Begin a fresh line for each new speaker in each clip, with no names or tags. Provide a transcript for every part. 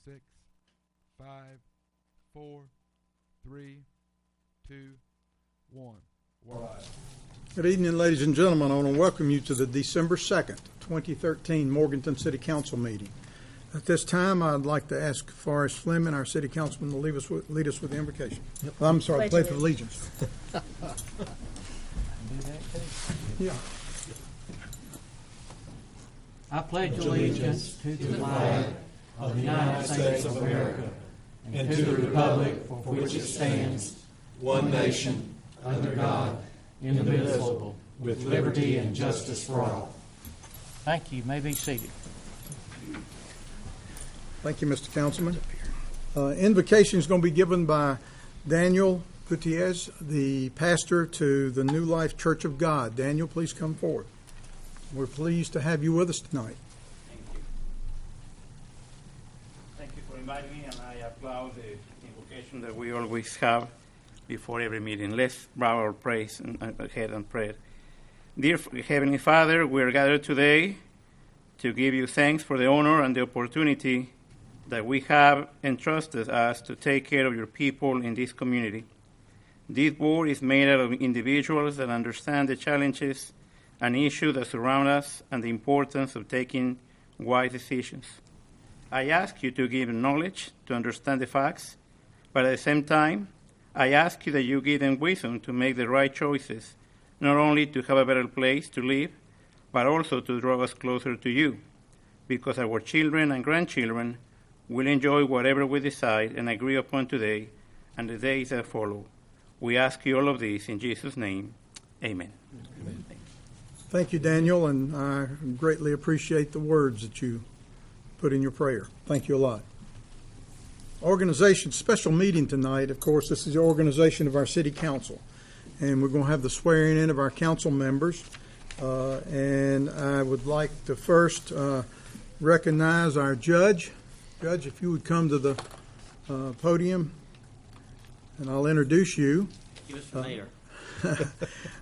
6, 5, 4, 3, 2, 1.
Good evening, ladies and gentlemen. I want to welcome you to the December 2nd, 2013 Morganton City Council meeting. At this time, I'd like to ask Forrest Fleming, our city councilman, to lead us with the invocation. Yep. I'm sorry, pledge of allegiance. Yeah.
I pledge allegiance to the flag of the United States of America and to the republic for which it stands, one nation, under God, indivisible, with liberty and justice for all. Thank you. You may be seated.
Thank you, Mr. Councilman. Invocation is going to be given by Daniel Gutierrez, the pastor to the New Life Church of God. Daniel, please come forward. We're pleased to have you with us tonight.
Thank you. Thank you for inviting me, and I applaud the invocation that we always have before every meeting. Let's bow our praise ahead and pray. Dear Heavenly Father, we are gathered today to give you thanks for the honor and the opportunity that we have entrusted us to take care of your people in this community. This board is made out of individuals that understand the challenges and issues that surround us and the importance of taking wise decisions. I ask you to give them knowledge to understand the facts, but at the same time, I ask you that you give them wisdom to make the right choices, not only to have a better place to live, but also to draw us closer to you, because our children and grandchildren will enjoy whatever we decide and agree upon today and the days that follow. We ask you all of this in Jesus' name. Amen. Amen.
Thank you, Daniel, and I greatly appreciate the words that you put in your prayer. Thank you a lot. Organization special meeting tonight. Of course, this is the organization of our city council, and we're going to have the swearing in of our council members. And I would like to first recognize our judge. Judge, if you would come to the podium, and I'll introduce you.
Mr. Mayor.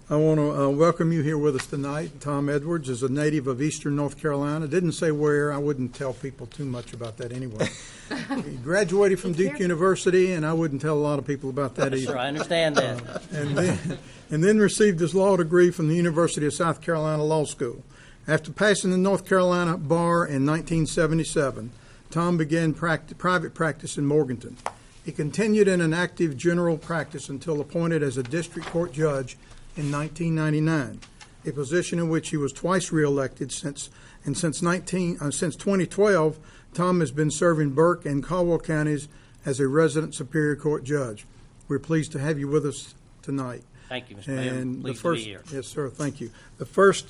I want to welcome you here with us tonight. Tom Edwards is a native of Eastern North Carolina. Didn't say where. I wouldn't tell people too much about that anyway. He graduated from Duke University, and I wouldn't tell a lot of people about that either.
Sure, I understand that.
And then received his law degree from the University of South Carolina Law School. After passing the North Carolina bar in 1977, Tom began private practice in Morganton. He continued in an active general practice until appointed as a district court judge in 1999, a position in which he was twice reelected since 2012. Tom has been serving Burke and Caldwell counties as a resident Superior Court judge. We're pleased to have you with us tonight.
Thank you, Mr. Mayor. Pleased to be here.
Yes, sir. Thank you. The first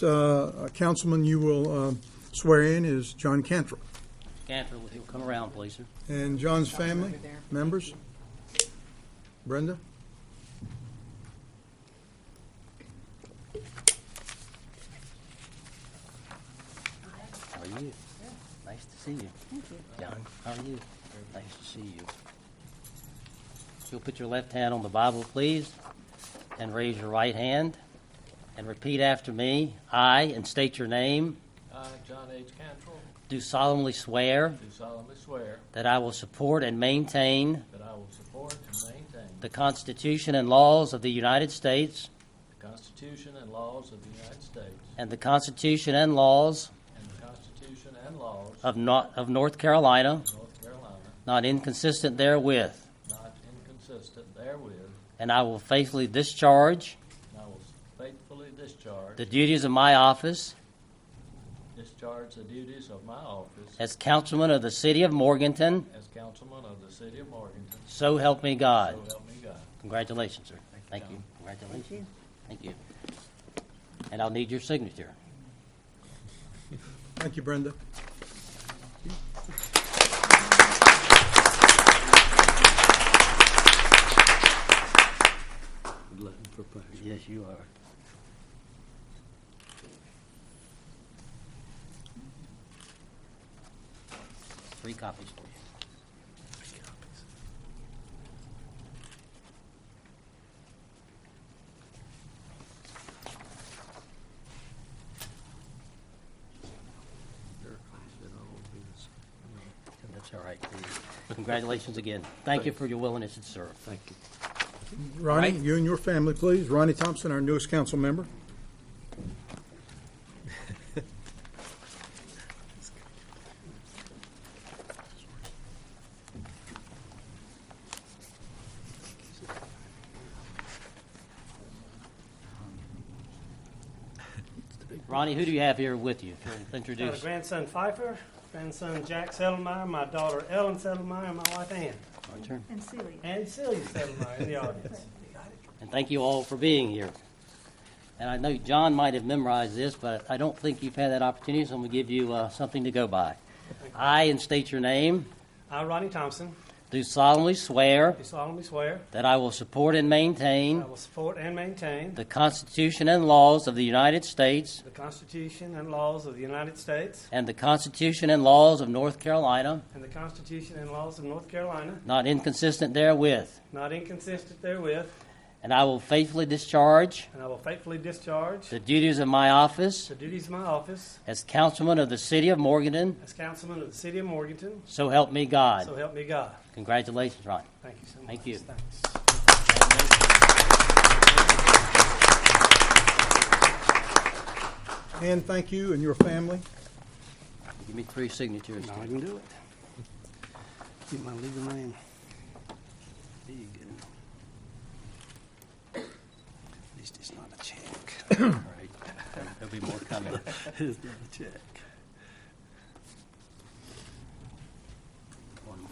councilman you will swear in is John Cantrell.
Cantrell, if you'll come around, please, sir.
And John's family members. Brenda.
How are you? Nice to see you.
Thank you.
John, how are you? Nice to see you. You'll put your left hand on the Bible, please, and raise your right hand, and repeat after me. I, and state your name.
I, John H. Cantrell,
do solemnly swear that I will support and maintain the Constitution and laws of the United States and the Constitution and laws of North Carolina, not inconsistent therewith, and I will faithfully discharge the duties of my office as councilman of the city of Morganton. So help me God. Congratulations, sir. Thank you. Congratulations. Thank you. And I'll need your signature.
Thank you, Brenda.
Yes, you are. Three copies for you. That's all right, please.
Congratulations again. Thank you for your willingness to serve.
Thank you.
Ronnie,
All right.
you and your family, please. Ronnie Thompson, our newest council member.
Ronnie, who do you have here with you? Can you
Got a
introduce?
grandson Pfeiffer, grandson Jack Settlemeyer, my daughter Ellen Settlemeyer, and my wife Ann.
Your turn.
And Celia Settlemeyer in the audience.
And thank you all for being here. And I know John might have memorized this, but I don't think you've had that opportunity, so I'm going to give you something to go by. I, and state your name,
I, Ronnie Thompson,
do solemnly swear
do solemnly swear
that I will support and maintain
I will support and maintain
the Constitution and laws of the United States
the Constitution and laws of the United States
and the Constitution and laws of North Carolina,
and the Constitution and laws of North Carolina,
not inconsistent therewith,
not inconsistent therewith,
and I will faithfully discharge
and I will faithfully discharge
the duties of my office
the duties of my office
as councilman of the city of Morganton,
as councilman of the city of Morganton.
so help me God.
So help me God.
Congratulations, Ron.
Thank you so much.
Thank you.
Thanks.
And thank you and your family.
Give me 3 signatures.
Now I can do it. Get my legal name. There you go. At least it's not a check.
All right. There'll be more coming.
It's not a check.
One more.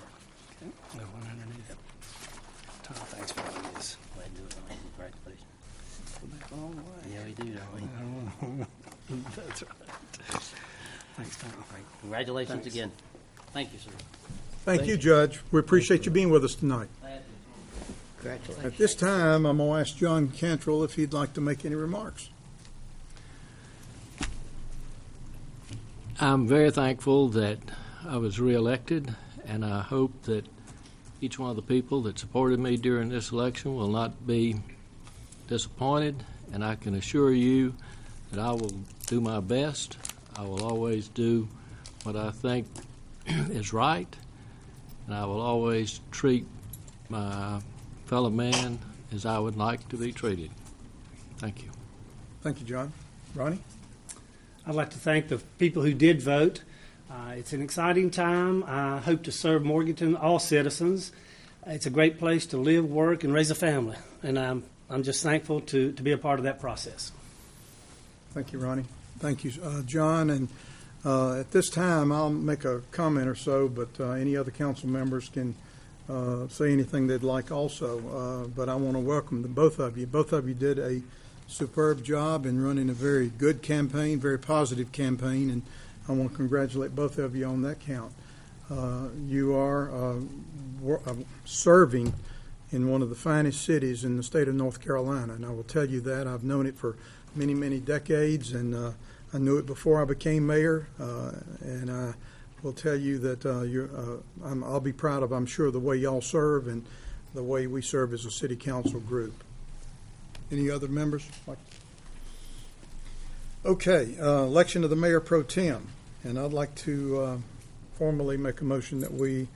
Okay. No one underneath it. Tom, thanks for all this.
Go ahead and do it, Ron. Congratulations.
Go back a long way.
Yeah, we do, don't we?
That's right. Thanks, Tom.
Congratulations
Thanks.
again. Thank you, sir.
Thank you, Judge. We appreciate you being with us tonight.
Congratulations.
At this time, I'm going to ask John Cantrell if he'd like to make any remarks.
I'm very thankful that I was reelected, and I hope that each one of the people that supported me during this election will not be disappointed, and I can assure you that I will do my best. I will always do what I think is right, and I will always treat my fellow man as I would like to be treated. Thank you.
Thank you, John. Ronnie?
I'd like to thank the people who did vote. It's an exciting time. I hope to serve Morganton, all citizens. It's a great place to live, work, and raise a family, and I'm just thankful to be a part of that process.
Thank you, Ronnie. Thank you, John. And at this time, I'll make a comment or so, but any other council members can say anything they'd like also. But I want to welcome both of you. Both of you did a superb job in running a very good campaign, very positive campaign, and I want to congratulate both of you on that count. You are serving in one of the finest cities in the state of North Carolina, and I will tell you that. I've known it for many, many decades, and I knew it before I became mayor, and I will tell you that I'll be proud of, I'm sure, the way y'all serve and the way we serve as a city council group. Any other members? Okay, election of the Mayor Pro Tem, and I'd like to formally make a motion that we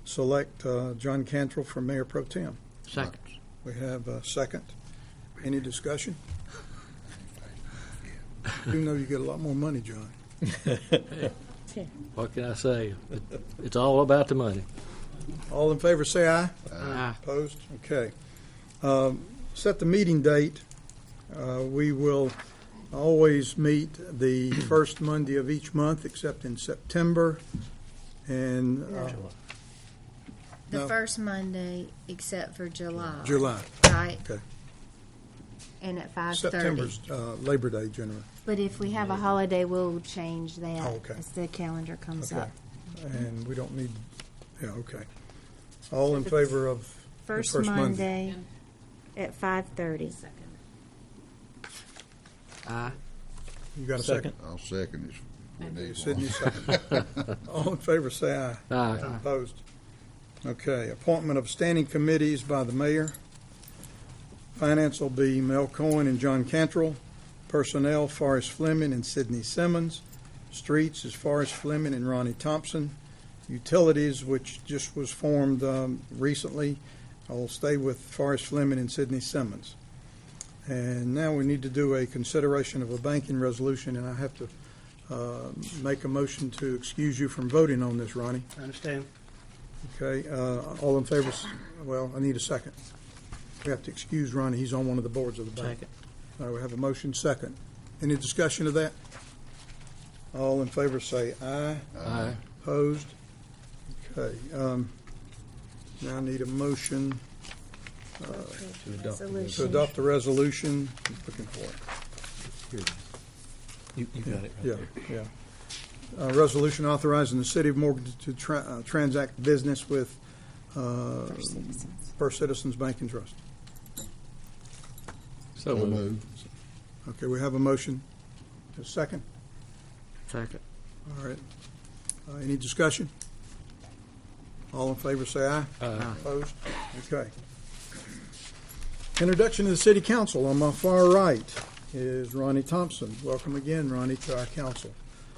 select John Cantrell for Mayor Pro Tem.
Second.
We have a second. Any discussion? You know you get a lot more money, John.
What can I say? It's all about the money.
All in favor say aye.
Aye.
Opposed? Okay. Set the meeting date. We will always meet the first Monday of each month, except in September. And
The
no.
first Monday, except for July.
July.
Right?
Okay.
And at 5:30.
September's Labor Day, generally.
But if we have a holiday, we'll change that
Oh, okay.
as the calendar comes
Okay.
up.
And we don't need, yeah, okay. All in favor of the
First
Monday?
Monday at 5:30.
Aye.
You got a second?
I'll second it. We need
Sidney,
one.
second. All in favor say aye.
Aye.
Opposed? Okay, appointment of standing committees by the mayor. Finance will be Mel Cohen and John Cantrell. Personnel, Forrest Fleming and Sidney Simmons. Streets is Forrest Fleming and Ronnie Thompson. Utilities, which just was formed recently, will stay with Forrest Fleming and Sidney Simmons. And now we need to do a consideration of a banking resolution, and I have to make a motion to excuse you from voting on this, Ronnie.
I understand.
Okay, all in favor? Well, I need a second. We have to excuse Ronnie. He's on one of the boards of the bank.
Second.
All right, we have a motion second. Any discussion of that? All in favor say aye.
Aye.
Opposed? Okay. Now I need a motion to adopt the resolution. I'm looking for it.
You got it.
Yeah, yeah. Resolution authorizing the city of Morganton to transact business with First Citizens Bank and Trust.
So moved.
Okay, we have a motion. A second?
Second.
All right. Any discussion? All in favor say aye.
Aye.
Opposed? Okay. Introduction to the city council. On my far right is Ronnie Thompson. Welcome again, Ronnie, to our council.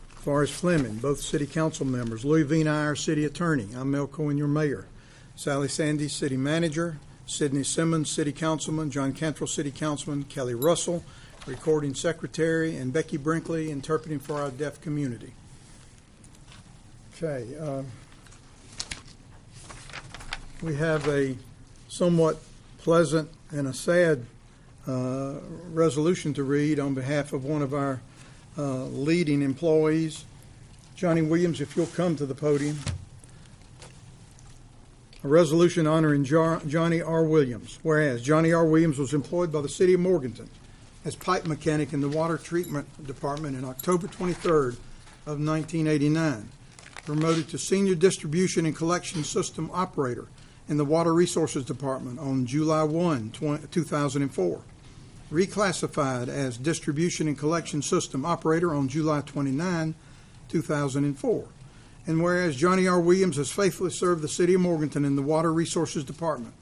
Forrest Fleming, both city council members. Louis Vina, our city attorney. I'm Mel Cohen, your mayor. Sally Sandy, city manager. Sidney Simmons, city councilman. John Cantrell, city councilman. Kelly Russell, recording secretary. And Becky Brinkley, interpreting for our deaf community. Okay. We have a somewhat pleasant and a sad resolution to read on behalf of one of our leading employees. Johnny Williams, if you'll come to the podium. A resolution honoring Johnny R. Williams. Whereas Johnny R. Williams was employed by the city of Morganton as pipe mechanic in the water treatment department in October 23rd of 1989. Promoted to senior distribution and collection system operator in the Water Resources Department on July 1, 2004. Reclassified as Distribution and Collection System Operator on July 29, 2004. And whereas Johnny R. Williams has faithfully served the city of Morganton in the Water Resources Department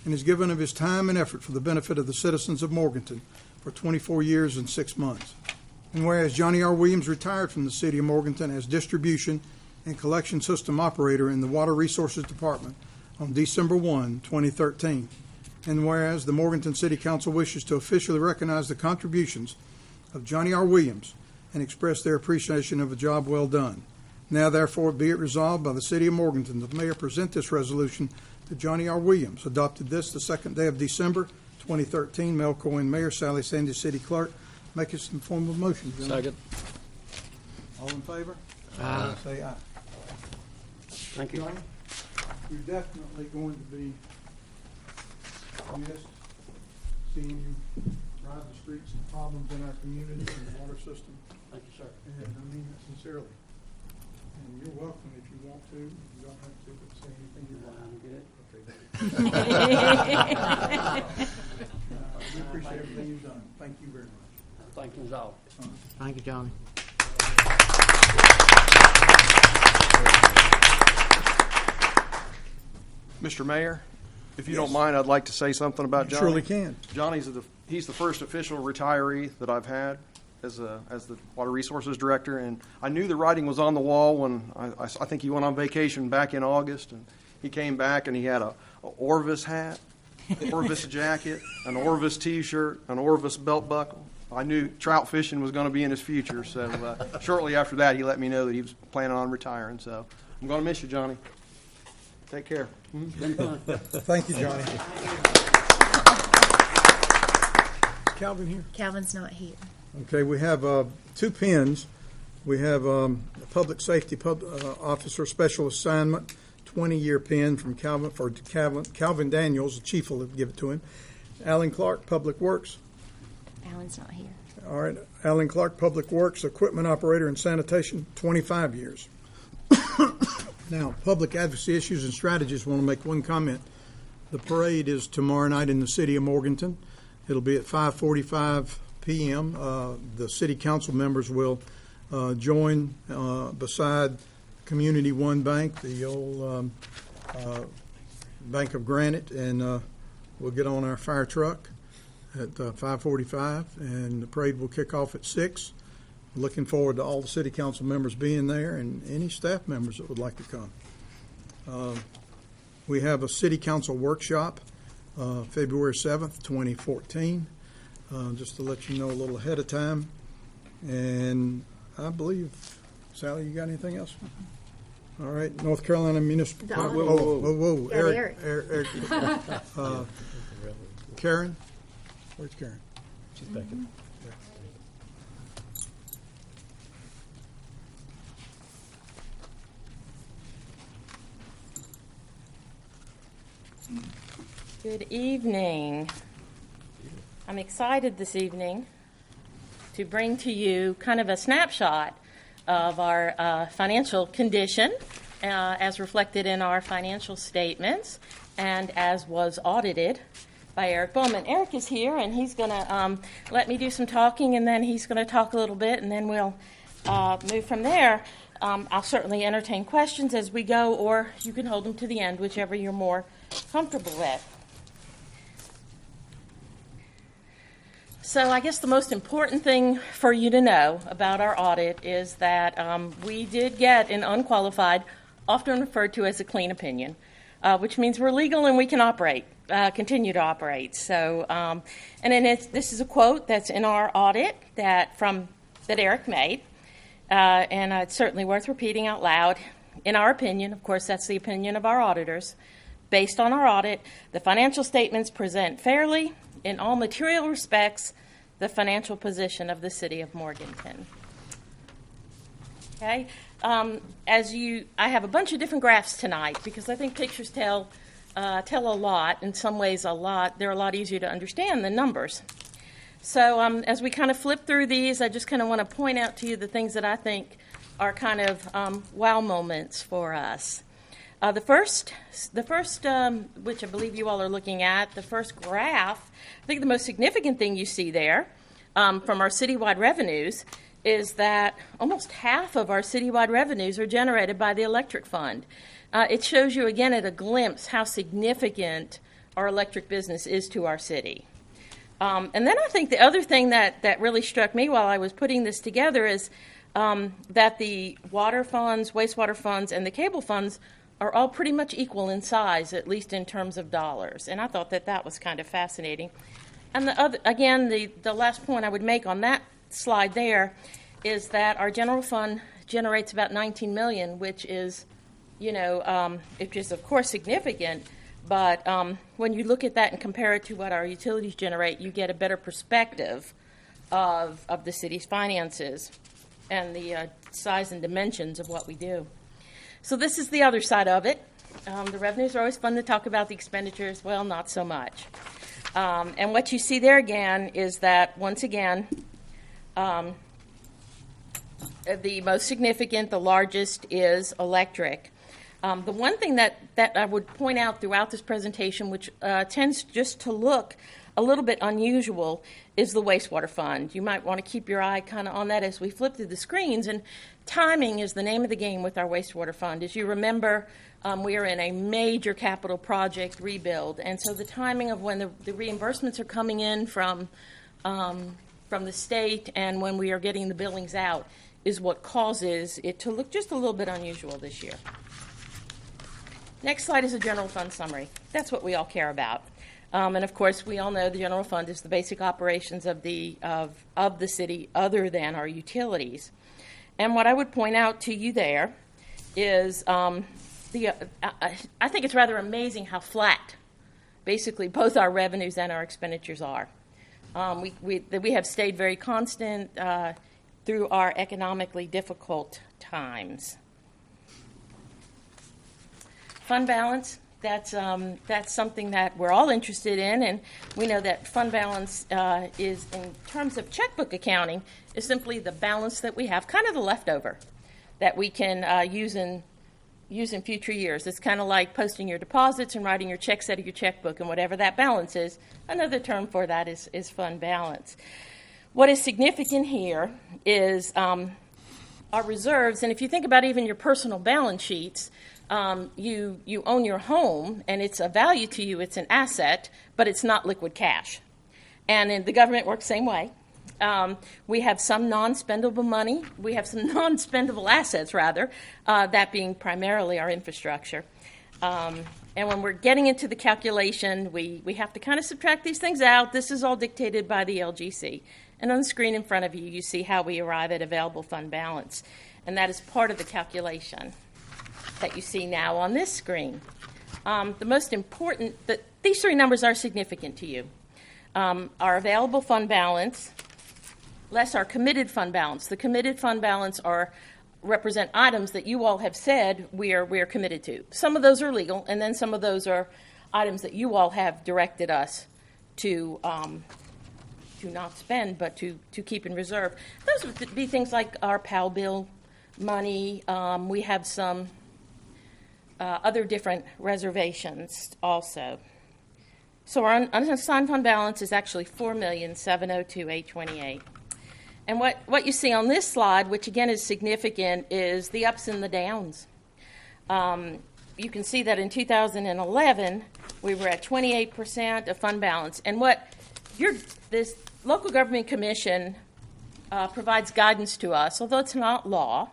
and has given of his time and effort for the benefit of the citizens of Morganton for 24 years and 6 months. And whereas Johnny R. Williams retired from the city of Morganton as Distribution and Collection System Operator in the Water Resources Department on December 1, 2013. And whereas the Morganton City Council wishes to officially recognize the contributions of Johnny R. Williams and express their appreciation of a job well done. Now, therefore, be it resolved by the City of Morganton that the mayor present this resolution to Johnny R. Williams. Adopted this the second day of December 2013. Mel Cohen, Mayor. Sally Sandy, City Clerk. Make it some form of motion.
Second.
All in favor?
Aye.
Say aye.
Thank you.
Johnny, you're definitely going to be missed, seeing you drive the streets and problems in our community and the water system.
Thank you, sir.
And I mean that sincerely. And you're welcome if you want to. You don't have to, but say anything you want.
I'm good.
Okay. We appreciate everything you've done. Thank you very much.
Thank you all.
Thank you, Johnny.
Mr. Mayor, if you don't mind, I'd like to say something about
You
Johnny.
surely can.
Johnny's he's the first official retiree that I've had as the Water Resources Director, and I knew the writing was on the wall when I think he went on vacation back in August, and he came back and he had a Orvis hat, Orvis jacket, an Orvis T-shirt, an Orvis belt buckle. I knew trout fishing was going to be in his future, so shortly after that, he let me know that he was planning on retiring. So I'm going to miss you, Johnny. Take care.
Thank you, Johnny. Calvin here?
Calvin's not here.
Okay, we have 2 pins. We have a public safety officer special assignment, 20-year pin from Calvin Daniels. The chief will give it to him. Alan Clark, Public Works.
Alan's not here.
All right, Alan Clark, Public Works, equipment operator and sanitation, 25 years. Now, public advocacy issues and strategies, want to make one comment. The parade is tomorrow night in the city of Morganton. It'll be at 5:45 p.m. The city council members will join beside Community One Bank, the old Bank of Granite, and we'll get on our fire truck at 5:45, and the parade will kick off at 6. Looking forward to all the city council members being there and any staff members that would like to come. We have a city council workshop, February 7th, 2014, just to let you know a little ahead of time. And I believe, Sally, you got anything else? All right, North Carolina Municipal.
The
Whoa.
Yeah,
Eric. Karen? Where's Karen?
She's back in.
Good evening. I'm excited this evening to bring to you kind of a snapshot of our financial condition as reflected in our financial statements and as was audited by Eric Bowman. Eric is here, and he's going to let me do some talking, and then he's going to talk a little bit, and then we'll move from there. I'll certainly entertain questions as we go, or you can hold them to the end, whichever you're more comfortable with. So I guess the most important thing for you to know about our audit is that we did get an unqualified, often referred to as a clean opinion, which means we're legal and we can operate, continue to operate. So, and then this is a quote that's in our audit that Eric made, and it's certainly worth repeating out loud. In our opinion, of course, that's the opinion of our auditors. Based on our audit, the financial statements present fairly, in all material respects, the financial position of the city of Morganton. Okay, I have a bunch of different graphs tonight because I think pictures tell a lot. In some ways, they're a lot easier to understand than numbers. So as we kind of flip through these, I just kind of want to point out to you the things that I think are kind of wow moments for us. The first, which I believe you all are looking at, the first graph, I think the most significant thing you see there from our citywide revenues is that almost half of our citywide revenues are generated by the electric fund. It shows you again at a glimpse how significant our electric business is to our city. And then I think the other thing that really struck me while I was putting this together is that the water funds, wastewater funds, and the cable funds are all pretty much equal in size, at least in terms of dollars. And I thought that was kind of fascinating. And the last point I would make on that slide there is that our general fund generates about $19 million, which is, of course significant. But when you look at that and compare it to what our utilities generate, you get a better perspective of the city's finances and the size and dimensions of what we do. So this is the other side of it. The revenues are always fun to talk about. The expenditures, well, not so much. And what you see there again is that, once again, the most significant, the largest, is electric. The one thing that I would point out throughout this presentation, which tends just to look a little bit unusual, is the wastewater fund. You might want to keep your eye kind of on that as we flip through the screens. And timing is the name of the game with our wastewater fund. As you remember, we are in a major capital project rebuild, and so the timing of when the reimbursements are coming in from the state and when we are getting the billings out is what causes it to look just a little bit unusual this year. Next slide is a general fund summary. That's what we all care about. And of course, we all know the general fund is the basic operations of the city other than our utilities. And what I would point out to you there is I think it's rather amazing how flat basically both our revenues and our expenditures are. We have stayed very constant through our economically difficult times. Fund balance. That's something that we're all interested in, and we know that fund balance is, in terms of checkbook accounting, is simply the balance that we have, kind of the leftover, that we can use in future years. It's kind of like posting your deposits and writing your checks out of your checkbook, and whatever that balance is, another term for that is fund balance. What is significant here is our reserves, and if you think about even your personal balance sheets, you own your home, and it's a value to you. It's an asset, but it's not liquid cash. And the government works the same way. We have some non-spendable money. We have some non-spendable assets, rather, that being primarily our infrastructure. And when we're getting into the calculation, we have to kind of subtract these things out. This is all dictated by the LGC. And on the screen in front of you, you see how we arrive at available fund balance. And that is part of the calculation that you see now on this screen. The most important, these three numbers are significant to you. Our available fund balance, less our committed fund balance. The committed fund balance represent items that you all have said we are committed to. Some of those are legal, and then some of those are items that you all have directed us to not spend, but to keep in reserve. Those would be things like our PAL bill money. We have some other different reservations also. So our unassigned fund balance is actually $4,702,828. And what you see on this slide, which again is significant, is the ups and the downs. You can see that in 2011, we were at 28% of fund balance. And this local government commission provides guidance to us, although it's not law,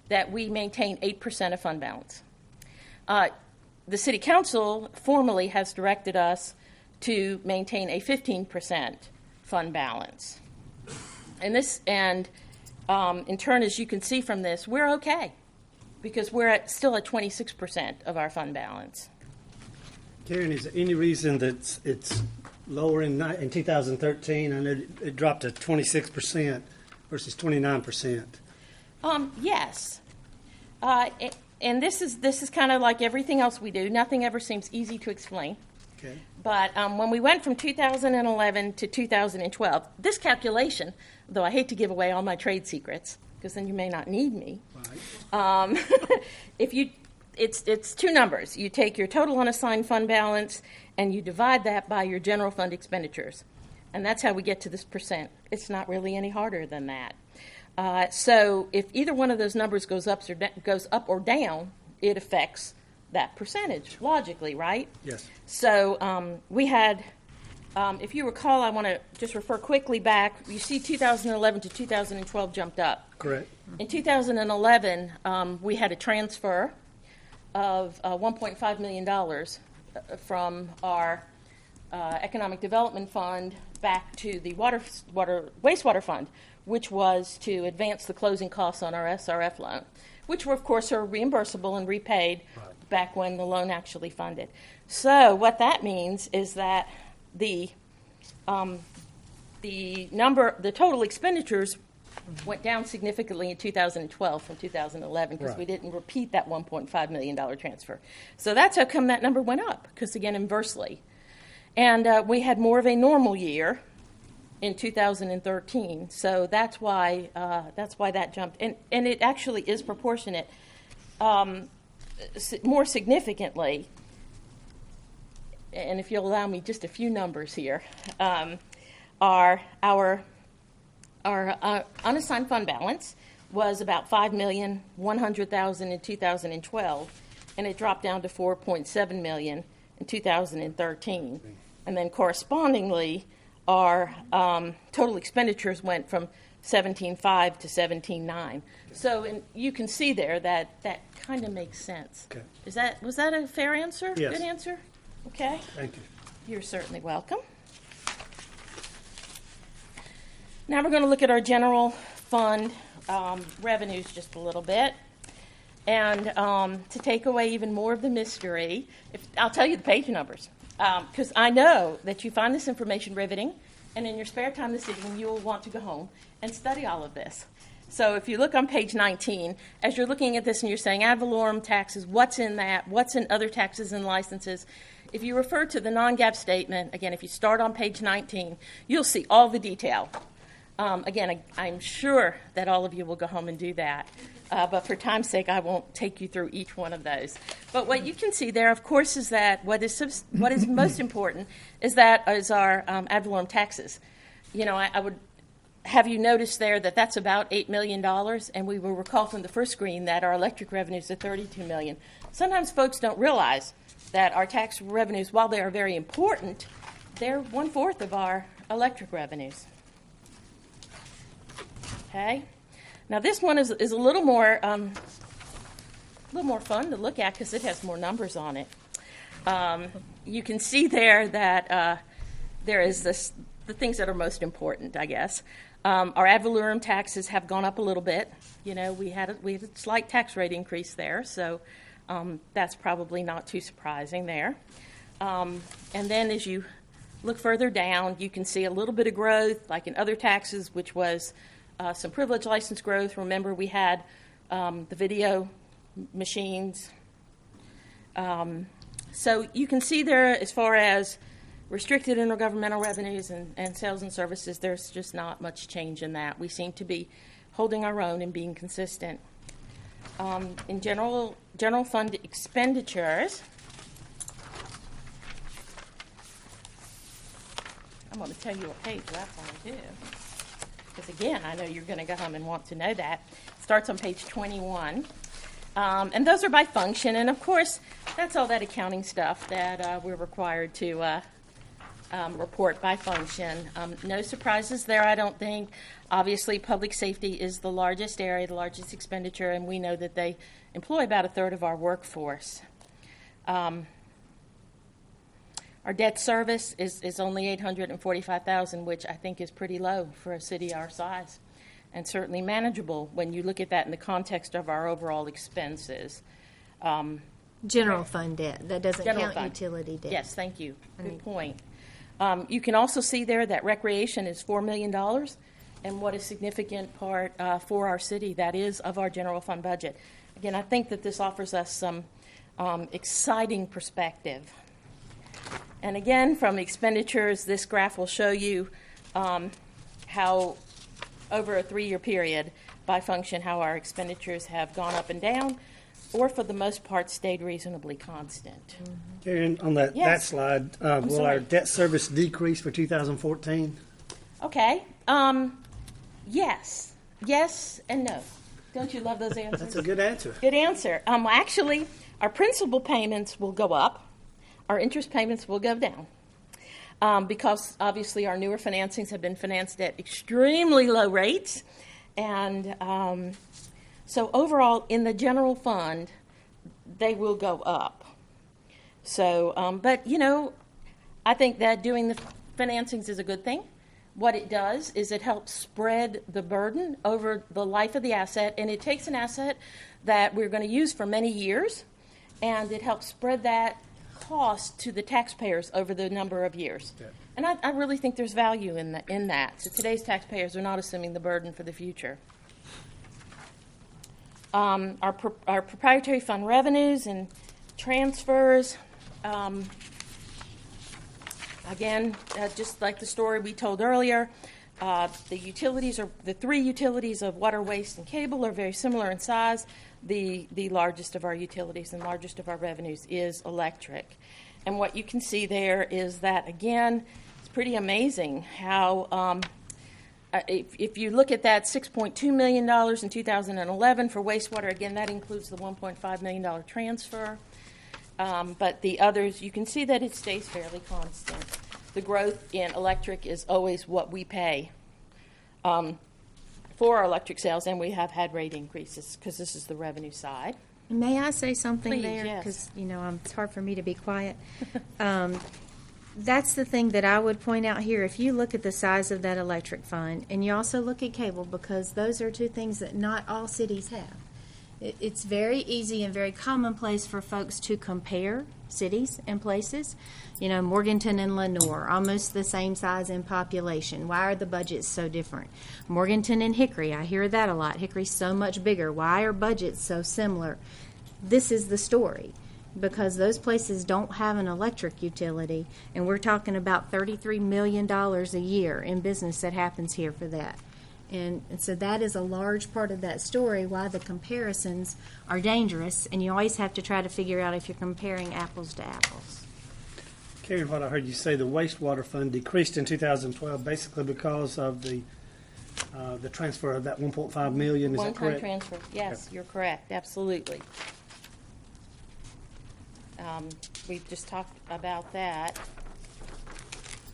that we maintain 8% of fund balance. The city council formally has directed us to maintain a 15% fund balance. And in turn, as you can see from this, we're okay because we're still at 26% of our fund balance.
Karen, is there any reason that it's lower in 2013? I know it dropped to 26% versus 29%.
Yes. And this is kind of like everything else we do. Nothing ever seems easy to explain.
Okay.
But when we went from 2011 to 2012, this calculation, though I hate to give away all my trade secrets, because then you may not need me. Right. It's two numbers. You take your total unassigned fund balance and you divide that by your general fund expenditures. And that's how we get to this percent. It's not really any harder than that. So if either one of those numbers goes up or down, it affects that percentage, logically, right?
Yes.
So we had, if you recall, I want to just refer quickly back. You see 2011 to 2012 jumped up.
Correct.
In 2011, we had a transfer of $1.5 million from our Economic Development Fund back to the wastewater fund, which was to advance the closing costs on our SRF loan, which were, of course, are reimbursable and repaid back when the loan actually funded. So what that means is that the total expenditures went down significantly in 2012 from 2011 because we didn't repeat that $1.5 million transfer. So that's how come that number went up, because, again, inversely. And we had more of a normal year in 2013, so that's why that jumped. And it actually is proportionate. More significantly, and if you'll allow me just a few numbers here, our unassigned fund balance was about $5,100,000 in 2012, and it dropped down to $4.7 million in 2013. And then correspondingly, our total expenditures went from $17.5 to $17.9. So you can see there that kind of makes sense.
Okay.
Was that a fair answer?
Yes.
Good answer? Okay.
Thank you.
You're certainly welcome. Now we're going to look at our general fund revenues just a little bit. And to take away even more of the mystery, I'll tell you the page numbers, because I know that you find this information riveting, and in your spare time this evening you will want to go home and study all of this. So if you look on page 19, as you're looking at this and you're saying ad valorem taxes, what's in that, what's in other taxes and licenses, if you refer to the non-GAAP statement, again, if you start on page 19, you'll see all the detail. Again, I'm sure that all of you will go home and do that. But for time's sake, I won't take you through each one of those. But what you can see there, of course, is that what is most important is our ad valorem taxes. You know, I would have you notice there that that's about $8 million, and we will recall from the first screen that our electric revenues are $32 million. Sometimes folks don't realize that our tax revenues, while they are very important, they're 1/4 of our electric revenues. Okay? Now this one is a little more little more fun to look at because it has more numbers on it. You can see there that there is the things that are most important, I guess. Our ad valorem taxes have gone up a little bit. You know, we had a slight tax rate increase there, so that's probably not too surprising there. And then as you look further down, you can see a little bit of growth, like in other taxes, which was some privilege license growth. Remember, we had the video machines. So you can see there, as far as restricted intergovernmental revenues and sales and services, there's just not much change in that. We seem to be holding our own and being consistent. In general fund expenditures, I'm going to tell you what page that's on too, because again, I know you're going to go home and want to know that. It starts on page 21. And those are by function, and of course, that's all that accounting stuff that we're required to report by function. No surprises there, I don't think. Obviously, public safety is the largest area, the largest expenditure, and we know that they employ about a third of our workforce. Our debt service is only $845,000, which I think is pretty low for a city our size, and certainly manageable when you look at that in the context of our overall expenses.
General fund debt. That doesn't
General
count
fund.
utility debt.
Yes, thank you. Good point. You can also see there that recreation is $4 million, and what a significant part for our city that is of our general fund budget. Again, I think that this offers us some exciting perspective. And again, from expenditures, this graph will show you how, over a 3-year period, by function, how our expenditures have gone up and down, or for the most part, stayed reasonably constant.
Karen, on that
Yes.
slide, will
sorry.
our debt service decrease for 2014?
Okay. Yes. Yes and no. Don't you love those answers?
That's a good answer.
Good answer. Actually, our principal payments will go up. Our interest payments will go down because obviously our newer financings have been financed at extremely low rates. And so overall, in the general fund, they will go up. So, but, you know, I think that doing the financings is a good thing. What it does is it helps spread the burden over the life of the asset, and it takes an asset that we're going to use for many years, and it helps spread that cost to the taxpayers over the number of years. Yeah. And I really think there's value in that. So today's taxpayers are not assuming the burden for the future. Our proprietary fund revenues and transfers, again, just like the story we told earlier, the 3 utilities of water, waste, and cable are very similar in size. The largest of our utilities and largest of our revenues is electric. And what you can see there is that, again, it's pretty amazing how, if you look at that $6.2 million in 2011 for wastewater, again, that includes the $1.5 million transfer. But the others, you can see that it stays fairly constant. The growth in electric is always what we pay for our electric sales, and we have had rate increases because this is the revenue side.
May I say something
Please,
there?
yes.
Because, you know, it's hard for me to be quiet. That's the thing that I would point out here. If you look at the size of that electric fund, and you also look at cable, because those are 2 things that not all cities have. It's very easy and very commonplace for folks to compare cities and places. You know, Morganton and Lenoir, almost the same size in population. Why are the budgets so different? Morganton and Hickory, I hear that a lot. Hickory's so much bigger. Why are budgets so similar? This is the story, because those places don't have an electric utility, and we're talking about $33 million a year in business that happens here for that. And so that is a large part of that story, why the comparisons are dangerous, and you always have to try to figure out if you're comparing apples to apples.
Karen, what I heard you say, the wastewater fund decreased in 2012 basically because of the transfer of that $1.5 million. Is that
One-time
correct?
transfer. Yes,
Okay.
You're correct. Absolutely. We've just talked about that.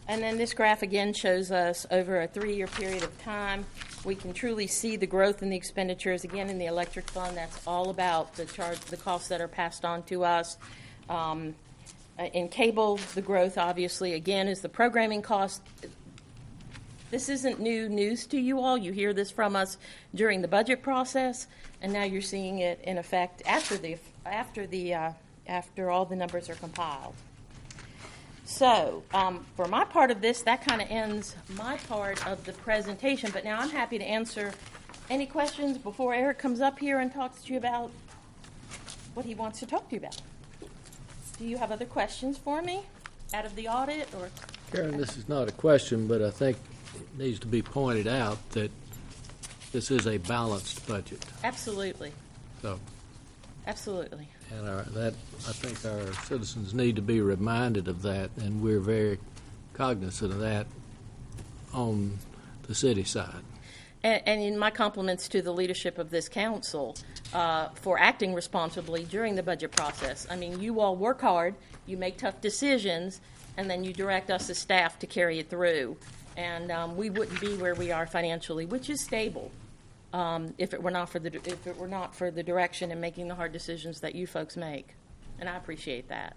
And then this graph again shows us over a 3-year period of time we can truly see the growth in the expenditures. Again, in the electric fund, that's all about the costs that are passed on to us. In cable, the growth, obviously, again, is the programming cost. This isn't new news to you all. You hear this from us during the budget process, and now you're seeing it in effect after all the numbers are compiled. So, for my part of this, that kind of ends my part of the presentation. But now I'm happy to answer any questions before Eric comes up here and talks to you about what he wants to talk to you about. Do you have other questions for me out of the audit? Or
Karen, this is not a question, but I think it needs to be pointed out that this is a balanced budget.
Absolutely.
So,
absolutely.
and I think our citizens need to be reminded of that, and we're very cognizant of that on the city side.
And in my compliments to the leadership of this council for acting responsibly during the budget process. I mean, you all work hard, you make tough decisions, and then you direct us as staff to carry it through. And we wouldn't be where we are financially, which is stable, if it were not for the direction and making the hard decisions that you folks make. And I appreciate that.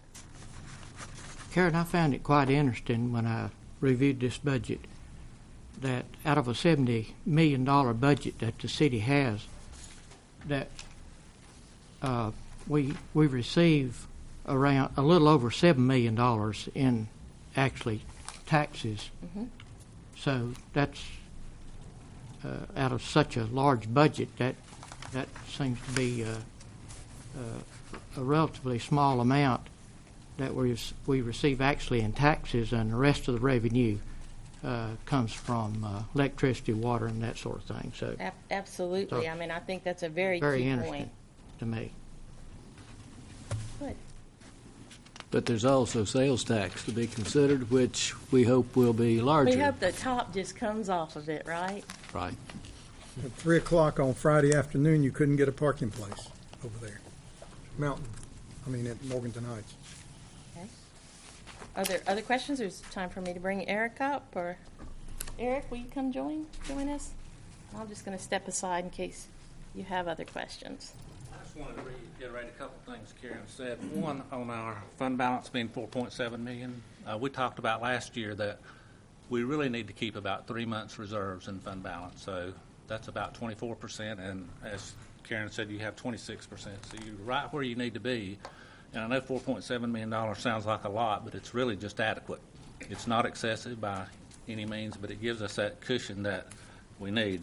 Karen, I found it quite interesting when I reviewed this budget that out of a $70 million budget that the city has, that we receive around a little over $7 million in actually taxes.
Mm-hmm.
So that's out of such a large budget that seems to be a relatively small amount that we receive actually in taxes, and the rest of the revenue comes from electricity, water, and that sort of thing. So
absolutely.
So
I mean, I think that's a very
very
key
interesting
point.
to me.
Good.
But there's also sales tax to be considered, which we hope will be larger.
We hope the top just comes off of it, right?
Right.
At 3 o'clock on Friday afternoon, you couldn't get a parking place over there. At Morganton Heights.
Okay. Are there other questions, or is it time for me to bring Eric up? Or Eric, will you come join us? I'm just going to step aside in case you have other questions.
I just wanted to reiterate a couple of things Karen said. One, on our fund balance being $4.7 million, we talked about last year that we really need to keep about 3 months reserves in fund balance. So that's about 24%, and as Karen said, you have 26%. So you're right where you need to be. And I know $4.7 million sounds like a lot, but it's really just adequate. It's not excessive by any means, but it gives us that cushion that we need.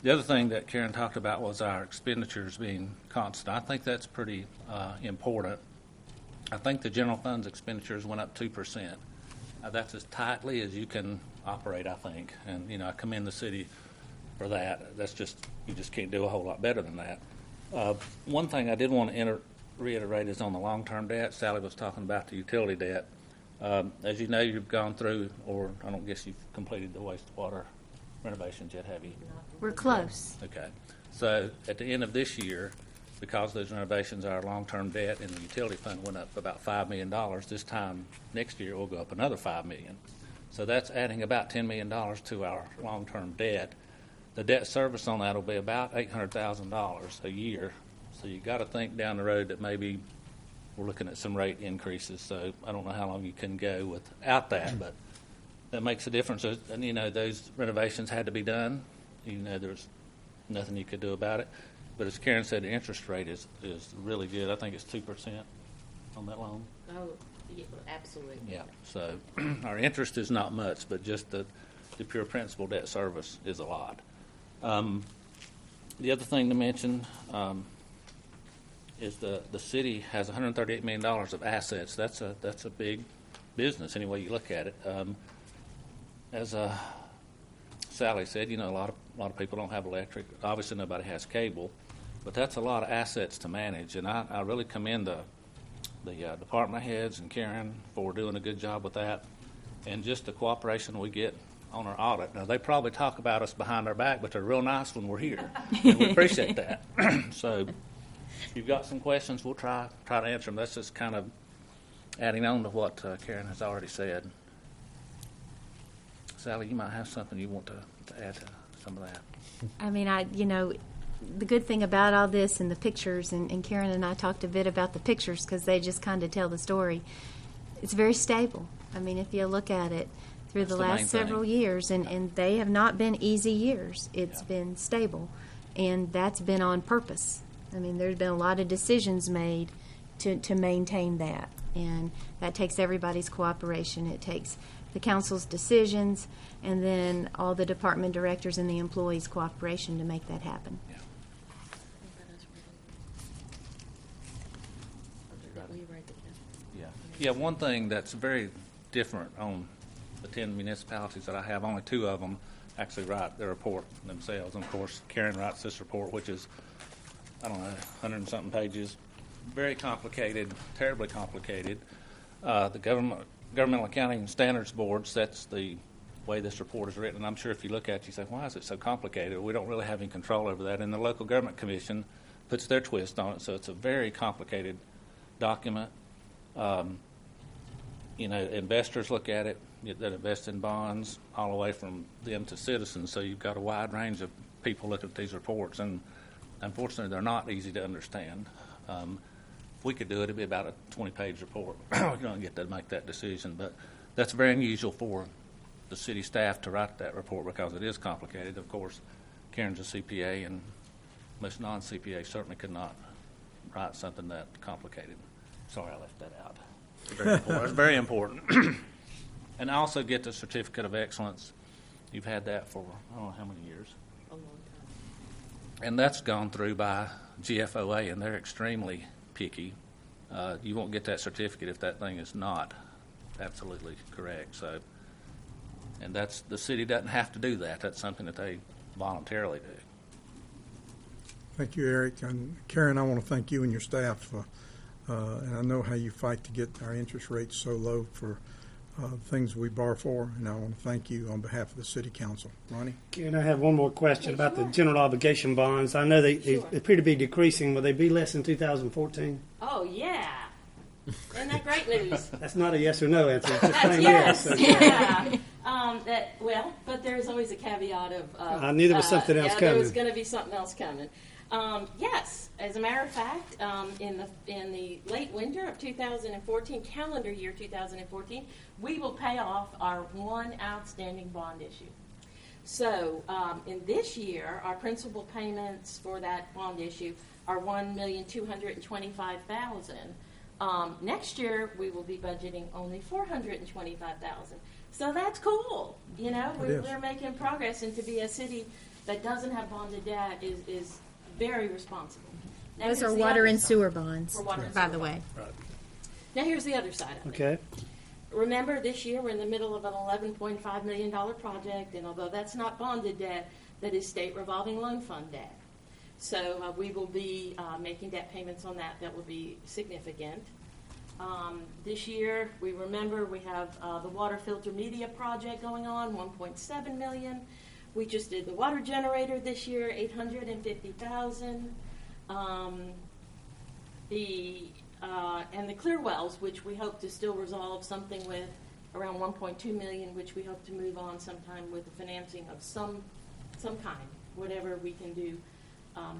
The other thing that Karen talked about was our expenditures being constant. I think that's pretty important. I think the general fund's expenditures went up 2%. That's as tightly as you can operate, I think. And, I commend the city for that. You just can't do a whole lot better than that. One thing I did want to reiterate is on the long-term debt. Sally was talking about the utility debt. As you know, you've gone through, or I don't guess you've completed the wastewater renovations yet, have you?
We're close.
Okay. So at the end of this year, because those renovations, our long-term debt in the utility fund went up about $5 million. This time next year, it will go up another $5 million. So that's adding about $10 million to our long-term debt. The debt service on that will be about $800,000 a year. So you got to think down the road that maybe we're looking at some rate increases. So I don't know how long you can go without that, but that makes a difference. And, those renovations had to be done. There's nothing you could do about it. But as Karen said, the interest rate is really good. I think it's 2% on that loan.
Oh, yeah, absolutely.
Yeah. So our interest is not much, but just the pure principal debt service is a lot. The other thing to mention is the city has $138 million of assets. That's a big business any way you look at it. As Sally said, a lot of people don't have electric. Obviously, nobody has cable, but that's a lot of assets to manage. And I really commend the department heads and Karen for doing a good job with that, and just the cooperation we get on our audit. Now, they probably talk about us behind our back, but they're real nice when we're here, and we appreciate that. So if you've got some questions, we'll try to answer them. That's just kind of adding on to what Karen has already said. Sally, you might have something you want to add to some of that.
I mean, the good thing about all this and the pictures, and Karen and I talked a bit about the pictures because they just kind of tell the story. It's very stable. I mean, if you look at it through
That's
the
the main
last several
thing.
years, and they have not been easy years. It's been stable, and that's been on purpose. I mean, there's been a lot of decisions made to maintain that, and that takes everybody's cooperation. It takes the council's decisions, and then all the department directors and the employees' cooperation to make that happen.
Yeah, one thing that's very different on the 10 municipalities that I have, only 2 of them actually write their report themselves. And of course, Karen writes this report, which is, 100 and something pages. Very complicated, terribly complicated. The Governmental Accounting Standards Board sets the way this report is written. And I'm sure if you look at it, you say, why is it so complicated? We don't really have any control over that. And the Local Government Commission puts their twist on it, so it's a very complicated document. Investors look at it that invest in bonds, all the way from them to citizens. So you've got a wide range of people looking at these reports, and unfortunately, they're not easy to understand. If we could do it, it'd be about a 20-page report. We don't get to make that decision, but that's very unusual for the city staff to write that report because it is complicated. Of course, Karen's a CPA, and most non-CPA certainly could not write something that complicated. Sorry, I left that out. Very important. It's very important. And also get the Certificate of Excellence. You've had that for, I don't know how many years.
A long time.
And that's gone through by GFOA, and they're extremely picky. You won't get that certificate if that thing is not absolutely correct. So, and that's, the city doesn't have to do that. That's something that they voluntarily do.
Thank you, Eric. And Karen, I want to thank you and your staff for, and I know how you fight to get our interest rates so low for things we borrow for, and I want to thank you on behalf of the City Council. Ronnie?
Karen, I have one more question about the general obligation bonds. I know they appear to be decreasing. Will they be less in 2014?
Oh, yeah. Isn't that great news?
That's not a yes or no answer. It's just
That's
plain
yes.
Okay.
Yeah. But there's always a caveat of.
I knew there was something else
There was
coming.
going to be something else coming. Yes, as a matter of fact, in the late winter of 2014, calendar year 2014, we will pay off our one outstanding bond issue. So in this year, our principal payments for that bond issue are $1,225,000. Next year, we will be budgeting only $425,000. So that's cool. You know, we're making progress, and to be a city that doesn't have bonded debt is very responsible. Now,
Those
here's
are
the
water
other
and
side.
sewer bonds,
For water and
by
sewer
the way.
Right.
Now here's the other side of it.
Okay.
Remember, this year we're in the middle of an $11.5 million project, and although that's not bonded debt, that is state revolving loan fund debt. So we will be making debt payments on that. That will be significant. This year, we have the water filter media project going on, $1.7 million. We just did the water generator this year, $850,000. And the clear wells, which we hope to still resolve something with, around $1.2 million, which we hope to move on sometime with the financing of some kind, whatever we can do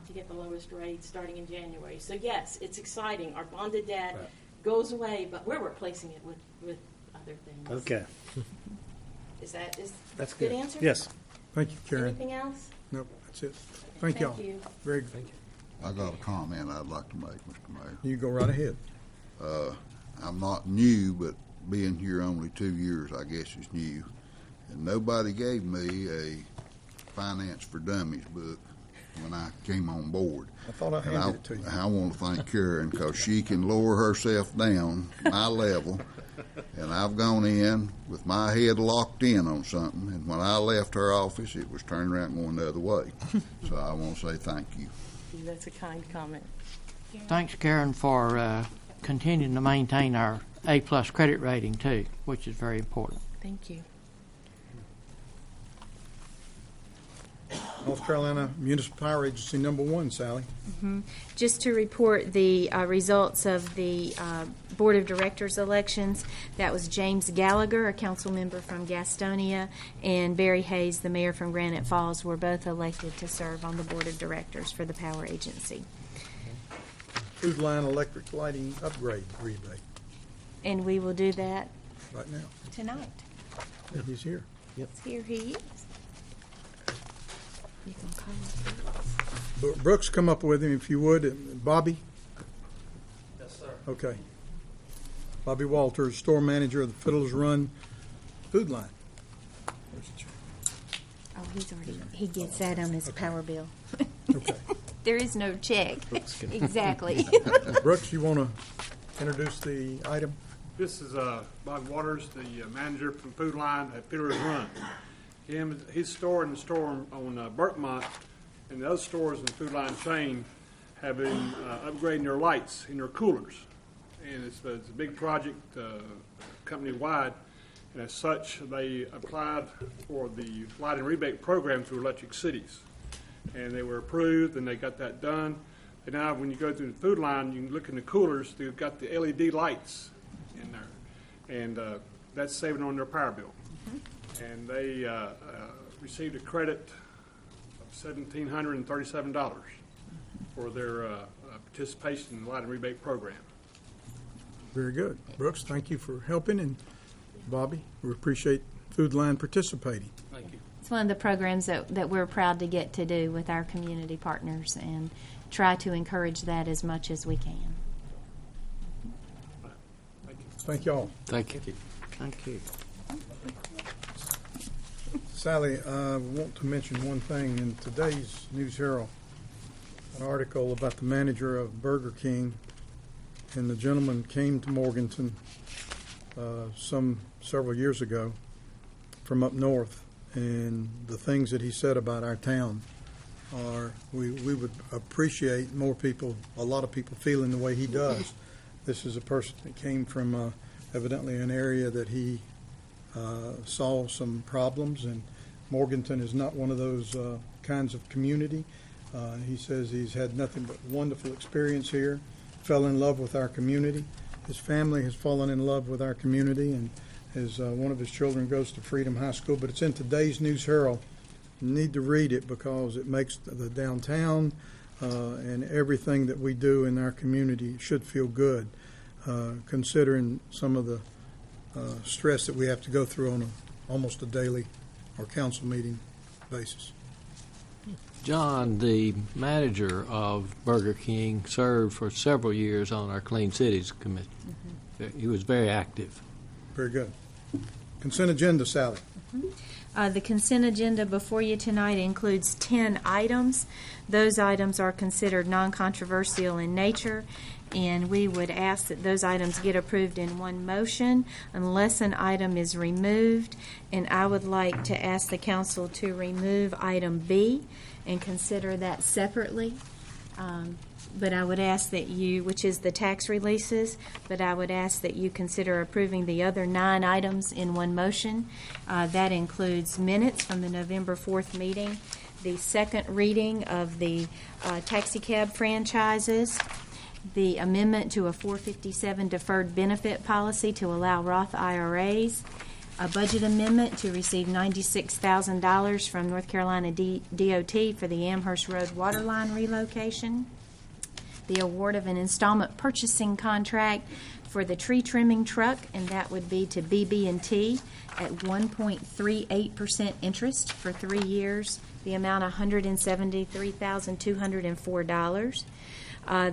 to get the lowest rate starting in January. So yes, it's exciting. Our bonded debt goes away, but we're replacing it with other things.
Okay.
That's
good.
Good answer?
Yes.
Thank you, Karen.
Anything else?
Nope, that's it. Thank y'all.
you.
Very good.
I got a comment I'd like to make, Mr. Mayor.
You go right ahead.
I'm not new, but being here only 2 years, I guess, is new. And nobody gave me a Finance for Dummies book when I came on board.
I thought I handed it to you.
I want to thank Karen because she can lower herself down my level. And I've gone in with my head locked in on something, and when I left her office, it was turned around and going the other way. So I want to say thank you.
That's a kind comment.
Thanks, Karen, for continuing to maintain our A-plus credit rating, too, which is very important.
Thank you.
North Carolina Municipal Power Agency number 1, Sally.
Just to report the results of the Board of Directors elections, that was James Gallagher, a council member from Gastonia, and Barry Hayes, the mayor from Granite Falls, were both elected to serve on the Board of Directors for the Power Agency.
Food line electric lighting upgrade rebate
And we will do that
right now.
tonight.
Yeah, he's here.
Here he is. You can call him.
Brooks, come up with him if you would. Bobby?
Yes, sir.
Okay. Bobby Walters, store manager of the Fiddler's Run Food Line. Where's the check?
Oh, he gets that on his power bill.
Okay.
There is no check. Exactly.
Brooks, you want to introduce the item?
This is Bob Waters, the manager from Food Line at Fiddler's Run. His store and the store on Burkmont and the other stores in the Food Line chain have been upgrading their lights in their coolers. And it's a big project company-wide. And as such, they applied for the lighting rebate program through Electric Cities. And they were approved, and they got that done. And now when you go through the Food Line, you can look in the coolers, they've got the LED lights in there. And that's saving on their power bill. And they received a credit of $1,737 for their participation in the lighting rebate program.
Very good. Brooks, thank you for helping, and Bobby, we appreciate Food Line participating.
Thank you.
It's one of the programs that we're proud to get to do with our community partners and try to encourage that as much as we can.
Thank you all.
Thank you.
Thank you.
Sally, I want to mention one thing. In today's News Herald, an article about the manager of Burger King, and the gentleman came to Morganton several years ago from up north, and the things that he said about our town are, we would appreciate more people, a lot of people feeling the way he does. This is a person that came from evidently an area that he saw some problems, and Morganton is not one of those kinds of community. He says he's had nothing but wonderful experience here, fell in love with our community. His family has fallen in love with our community, and one of his children goes to Freedom High School, but it's in today's News Herald. You need to read it because it makes the downtown and everything that we do in our community should feel good, considering some of the stress that we have to go through on almost a daily or council meeting basis.
John, the manager of Burger King, served for several years on our Clean Cities Committee. He was very active.
Very good. Consent agenda, Sally.
The consent agenda before you tonight includes 10 items. Those items are considered non-controversial in nature, and we would ask that those items get approved in one motion unless an item is removed. And I would like to ask the council to remove item B and consider that separately. But I would ask that you, which is the tax releases, but I would ask that you consider approving the other 9 items in one motion. That includes minutes from the November 4th meeting, the second reading of the taxi cab franchises, the amendment to a 457 deferred benefit policy to allow Roth IRAs, a budget amendment to receive $96,000 from North Carolina DOT for the Amherst Road waterline relocation, the award of an installment purchasing contract for the tree trimming truck, and that would be to BB&T at 1.38% interest for 3 years, the amount $173,204.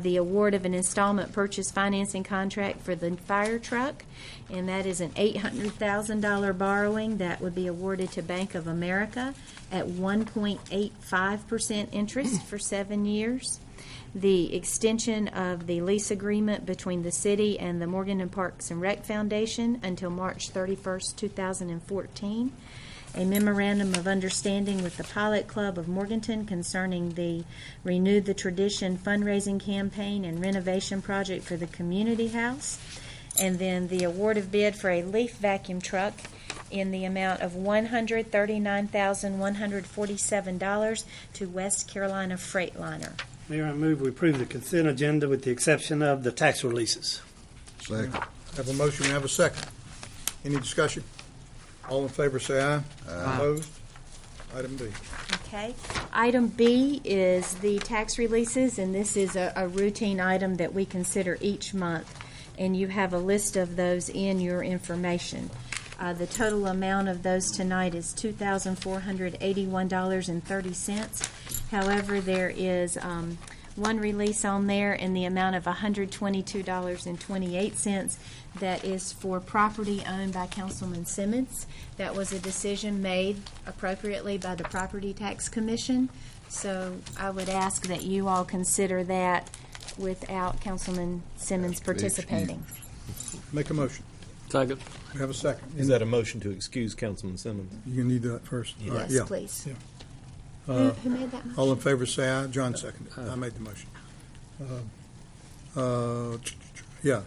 The award of an installment purchase financing contract for the fire truck, and that is an $800,000 borrowing that would be awarded to Bank of America at 1.85% interest for 7 years. The extension of the lease agreement between the city and the Morganton Parks and Rec Foundation until March 31st, 2014. A memorandum of understanding with the Pilot Club of Morganton concerning the Renew the Tradition fundraising campaign and renovation project for the community house. And then the award of bid for a leaf vacuum truck in the amount of $139,147 to West Carolina Freightliner.
Mayor, I move we approve the consent agenda with the exception of the tax releases.
Second.
Have a motion, we have a second. Any discussion? All in favor say aye.
Aye.
Opposed? Item B.
Okay. Item B is the tax releases, and this is a routine item that we consider each month, and you have a list of those in your information. The total amount of those tonight is $2,481.30. However, there is one release on there in the amount of $122.28 that is for property owned by Councilman Simmons. That was a decision made appropriately by the Property Tax Commission. So I would ask that you all consider that without Councilman Simmons participating.
Make a motion.
Second.
We have a second.
Is that a motion to excuse Councilman Simmons?
You can do that first.
Yes.
All right,
Yes,
yeah.
please.
Yeah.
Who made that motion?
All in favor say aye. John seconded. I made the motion. Yeah.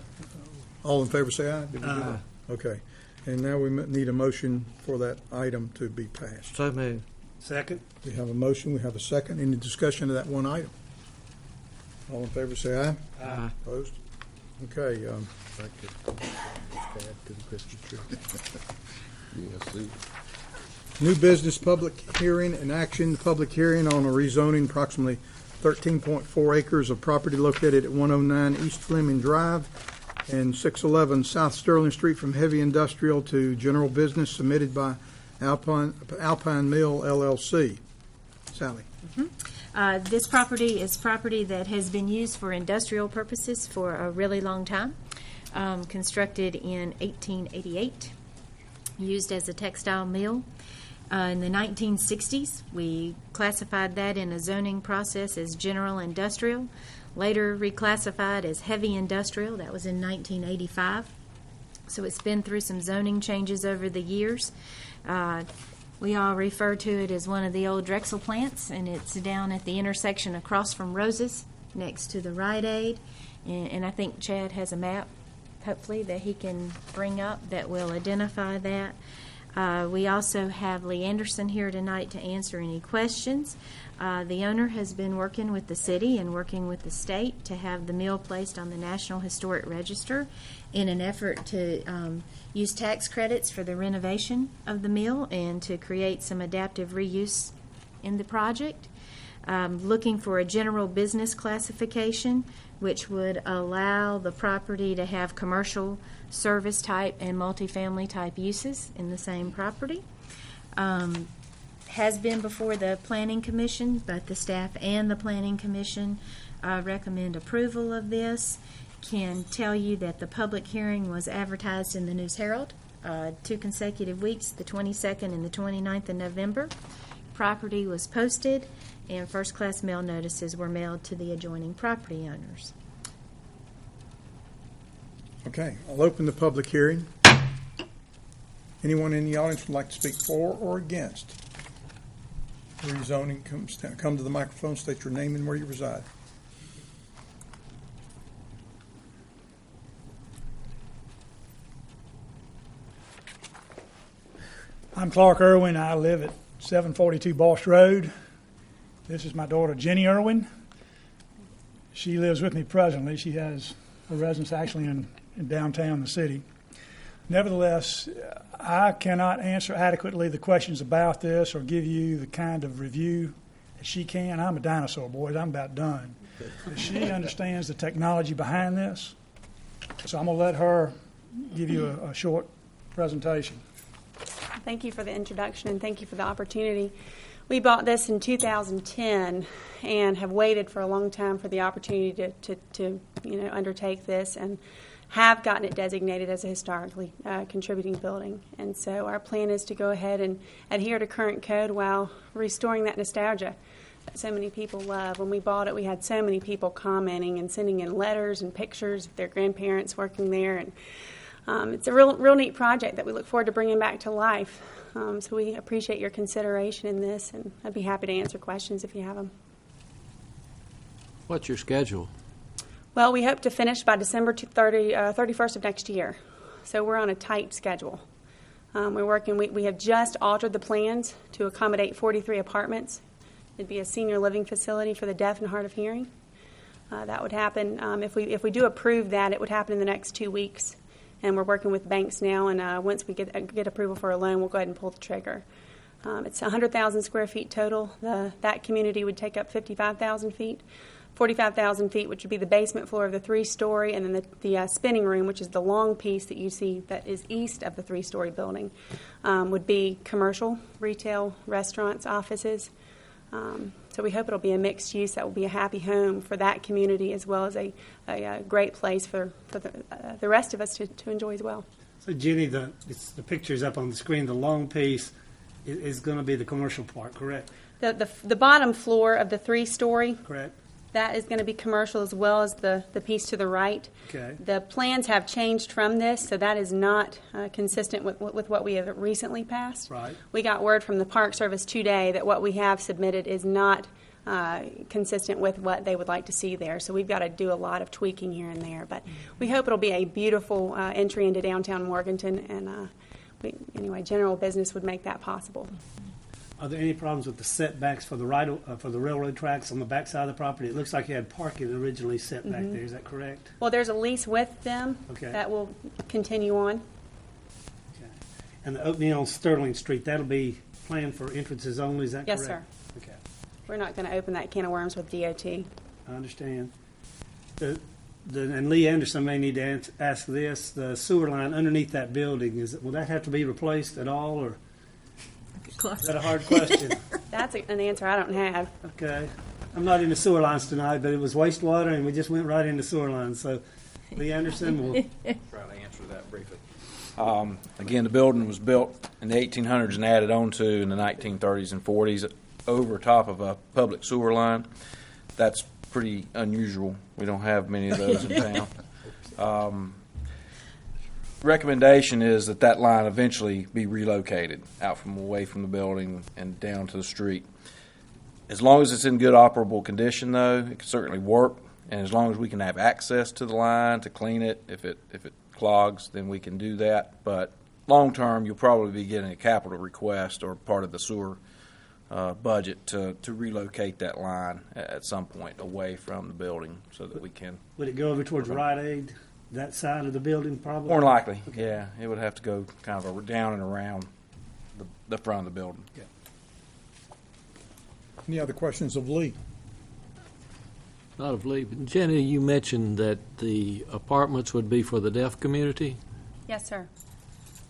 All in favor say aye. Did we do that? Okay. And now we need a motion for that item to be passed.
So moved.
Second.
We have a motion. We have a second. Any discussion of that one item? All in favor say aye.
Aye.
Opposed? Okay.
Yes, see.
New business public hearing and action. Public hearing on a rezoning approximately 13.4 acres of property located at 109 East Fleming Drive and 611 South Sterling Street from heavy industrial to general business, submitted by Alpine Mill LLC. Sally.
This property is property that has been used for industrial purposes for a really long time. Constructed in 1888, used as a textile mill. In the 1960s, we classified that in a zoning process as general industrial, later reclassified as heavy industrial. That was in 1985. So it's been through some zoning changes over the years. We all refer to it as one of the old Drexel plants, and it's down at the intersection across from Rose's, next to the Rite Aid. And I think Chad has a map, hopefully, that he can bring up that will identify that. We also have Lee Anderson here tonight to answer any questions. The owner has been working with the city and working with the state to have the mill placed on the National Historic Register in an effort to use tax credits for the renovation of the mill and to create some adaptive reuse in the project. Looking for a general business classification, which would allow the property to have commercial, service type, and multifamily type uses in the same property. Has been before the Planning Commission, both the staff and the Planning Commission recommend approval of this. Can tell you that the public hearing was advertised in the News Herald 2 consecutive weeks, the 22nd and the 29th of November. Property was posted, and first-class mail notices were mailed to the adjoining property owners.
Okay, I'll open the public hearing. Anyone in the audience would like to speak for or against rezoning? Come to the microphone, state your name and where you reside.
I'm Clark Irwin. I live at 742 Boss Road. This is my daughter, Jenny Irwin. She lives with me presently. She has a residence actually in downtown, the city. Nevertheless, I cannot answer adequately the questions about this or give you the kind of review that she can. I'm a dinosaur, boys. I'm about done. She understands the technology behind this, so I'm going to let her give you a short presentation.
Thank you for the introduction and thank you for the opportunity. We bought this in 2010 and have waited for a long time for the opportunity to undertake this, and have gotten it designated as a historically contributing building. And so our plan is to go ahead and adhere to current code while restoring that nostalgia that so many people love. When we bought it, we had so many people commenting and sending in letters and pictures of their grandparents working there. And it's a real neat project that we look forward to bringing back to life. So we appreciate your consideration in this, and I'd be happy to answer questions if you have them.
What's your schedule?
Well, we hope to finish by December 31st of next year. So we're on a tight schedule. We're working. We have just altered the plans to accommodate 43 apartments. It'd be a senior living facility for the deaf and hard of hearing. That would happen if we do approve that. It would happen in the next 2 weeks, and we're working with banks now. And once we get approval for a loan, we'll go ahead and pull the trigger. It's 100,000 square feet total. That community would take up 55,000 feet. 45,000 feet, which would be the basement floor of the 3-story, and then the spinning room, which is the long piece that you see that is east of the 3-story building, would be commercial, retail, restaurants, offices. So we hope it'll be a mixed use that will be a happy home for that community, as well as a great place for the rest of us to enjoy as well.
So Jenny, the picture's up on the screen. The long piece is going to be the commercial part, correct?
The bottom floor of the 3-story.
Correct.
That is going to be commercial, as well as the piece to the right.
Okay.
The plans have changed from this, so that is not consistent with what we have recently passed.
Right.
We got word from the Park Service today that what we have submitted is not consistent with what they would like to see there. So we've got to do a lot of tweaking here and there. But we hope it'll be a beautiful entry into downtown Morganton, and anyway, general business would make that possible.
Are there any problems with the setbacks for the for the railroad tracks on the back side of the property? It looks like you had parking originally set back there. Is that correct?
Well, there's a lease with them that will continue on.
Okay. And the opening on Sterling Street, that'll be planned for entrances only. Is that correct?
Yes, sir.
Okay.
We're not going to open that can of worms with DOT.
I understand. And Lee Anderson may need to ask this. The sewer line underneath that building, will that have to be replaced at all, or? Is that a hard question?
That's an answer I don't have.
Okay. I'm not into sewer lines tonight, but it was wastewater, and we just went right into sewer lines. So, Lee Anderson will
try to answer that briefly. Again, the building was built in the 1800s and added on to in the 1930s and 40s over top of a public sewer line. That's pretty unusual. We don't have many of those in town. Recommendation is that line eventually be relocated out from away from the building and down to the street. As long as it's in good operable condition, though, it can certainly work. And as long as we can have access to the line to clean it, if it clogs, then we can do that. But long term, you'll probably be getting a capital request or part of the sewer budget to relocate that line at some point away from the building so that we can.
Would it go over towards Rite Aid? That side of the building, probably?
More likely, yeah. It would have to go kind of down and around the front of the building.
Yeah.
Any other questions of Lee?
Not of Lee. But Jenny, you mentioned that the apartments would be for the deaf community.
Yes, sir.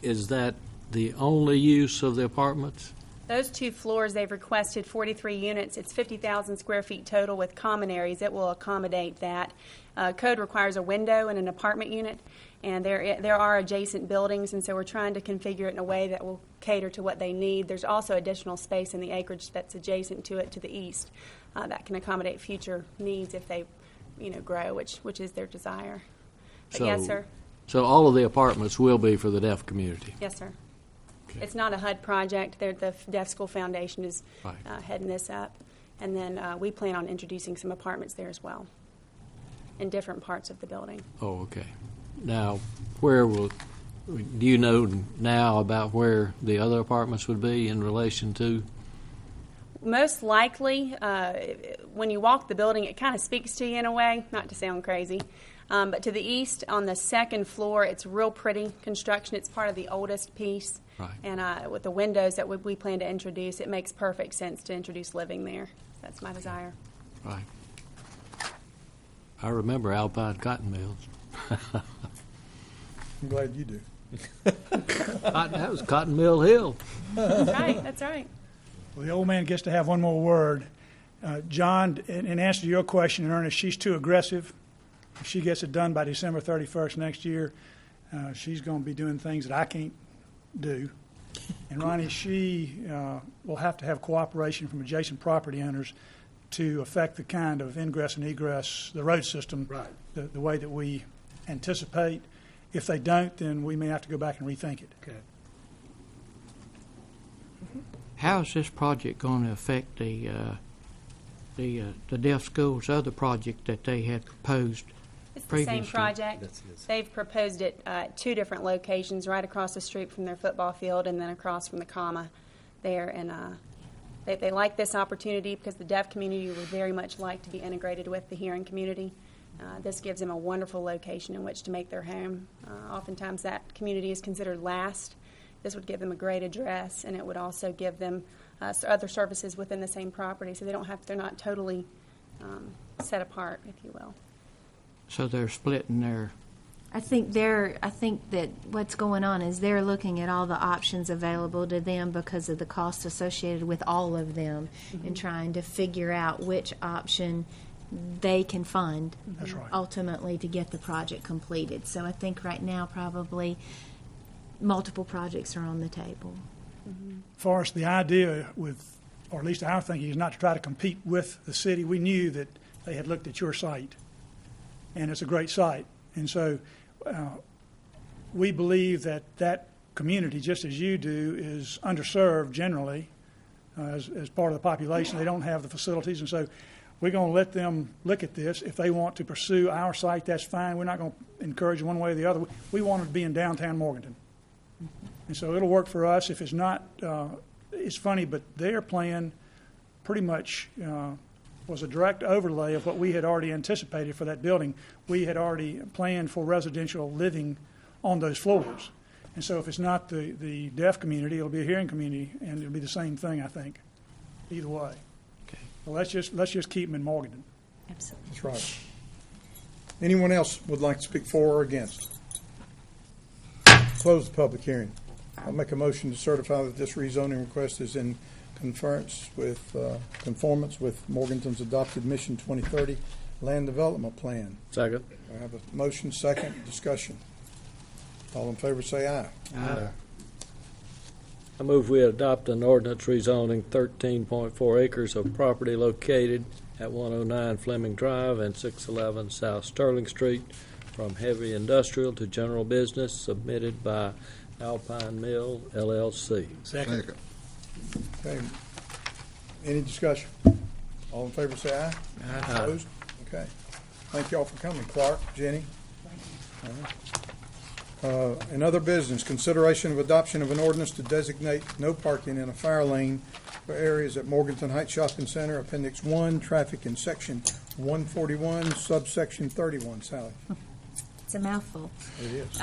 Is that the only use of the apartments?
Those 2 floors, they've requested 43 units. It's 50,000 square feet total with common areas. It will accommodate that. Code requires a window in an apartment unit, and there are adjacent buildings, and so we're trying to configure it in a way that will cater to what they need. There's also additional space in the acreage that's adjacent to it to the east that can accommodate future needs if they, grow, which is their desire. But yes, sir.
So all of the apartments will be for the deaf community?
Yes, sir. Okay. It's not a HUD project. The Deaf School Foundation is heading this up. And then we plan on introducing some apartments there as well in different parts of the building.
Oh, okay. Now, do you know now about where the other apartments would be in relation to?
Most likely, when you walk the building, it kind of speaks to you in a way, not to sound crazy. But to the east, on the 2nd floor, it's real pretty construction. It's part of the oldest piece.
Right.
And with the windows that we plan to introduce, it makes perfect sense to introduce living there. That's my desire.
Right. I remember Alpine Cotton Mills.
I'm glad you do.
That was Cotton Mill Hill.
That's right. That's right.
Well, the old man gets to have one more word. John, in answer to your question, Ernest, she's too aggressive. If she gets it done by December 31st next year, she's going to be doing things that I can't do. And Ronnie, she will have to have cooperation from adjacent property owners to affect the kind of ingress and egress, the road system, the way that we anticipate. If they don't, then we may have to go back and rethink it.
Okay.
How is this project going to affect the deaf school's other project that they had proposed?
It's the same
previously?
project.
That's his.
They've proposed it at two different locations, right across the street from their football field and then across from the comma there. And they like this opportunity because the deaf community would very much like to be integrated with the hearing community. This gives them a wonderful location in which to make their home. Oftentimes that community is considered last. This would give them a great address, and it would also give them other services within the same property, so they're not totally set apart, if you will.
So they're splitting their,
I think that what's going on is they're looking at all the options available to them because of the cost associated with all of them and trying to figure out which option they can fund
That's right.
ultimately to get the project completed. So I think right now probably multiple projects are on the table.
Forrest, the idea with, or at least our thinking, is not to try to compete with the city. We knew that they had looked at your site, and it's a great site. And so we believe that that community, just as you do, is underserved generally as part of the population. They don't have the facilities, and so we're going to let them look at this. If they want to pursue our site, that's fine. We're not going to encourage one way or the other. We want it to be in downtown Morganton. And so it'll work for us. If it's not, it's funny, but their plan pretty much was a direct overlay of what we had already anticipated for that building. We had already planned for residential living on those floors. And so if it's not the deaf community, it'll be a hearing community, and it'll be the same thing, I think, either way.
okay.
Well, let's just keep them in Morganton.
Absolutely.
That's right. Anyone else would like to speak for or against? Close the public hearing. I'll make a motion to certify that this rezoning request is in conformance with Morganton's adopted Mission 2030 Land Development Plan.
Second.
I have a motion, second, discussion. All in favor say aye.
Aye. I move we adopt an ordinance rezoning 13.4 acres of property located at 109 Fleming Drive and 611 South Sterling Street from heavy industrial to general business, submitted by Alpine Mill, LLC.
Second.
Okay. Any discussion? All in favor say aye.
Aye.
Opposed? Okay. Thank you all for coming. Clark, Jenny. In other business, consideration of adoption of an ordinance to designate no parking in a fire lane for areas at Morganton Heights Shopping Center, Appendix 1, traffic in Section 141, subsection 31. Sally.
It's a mouthful.
It is.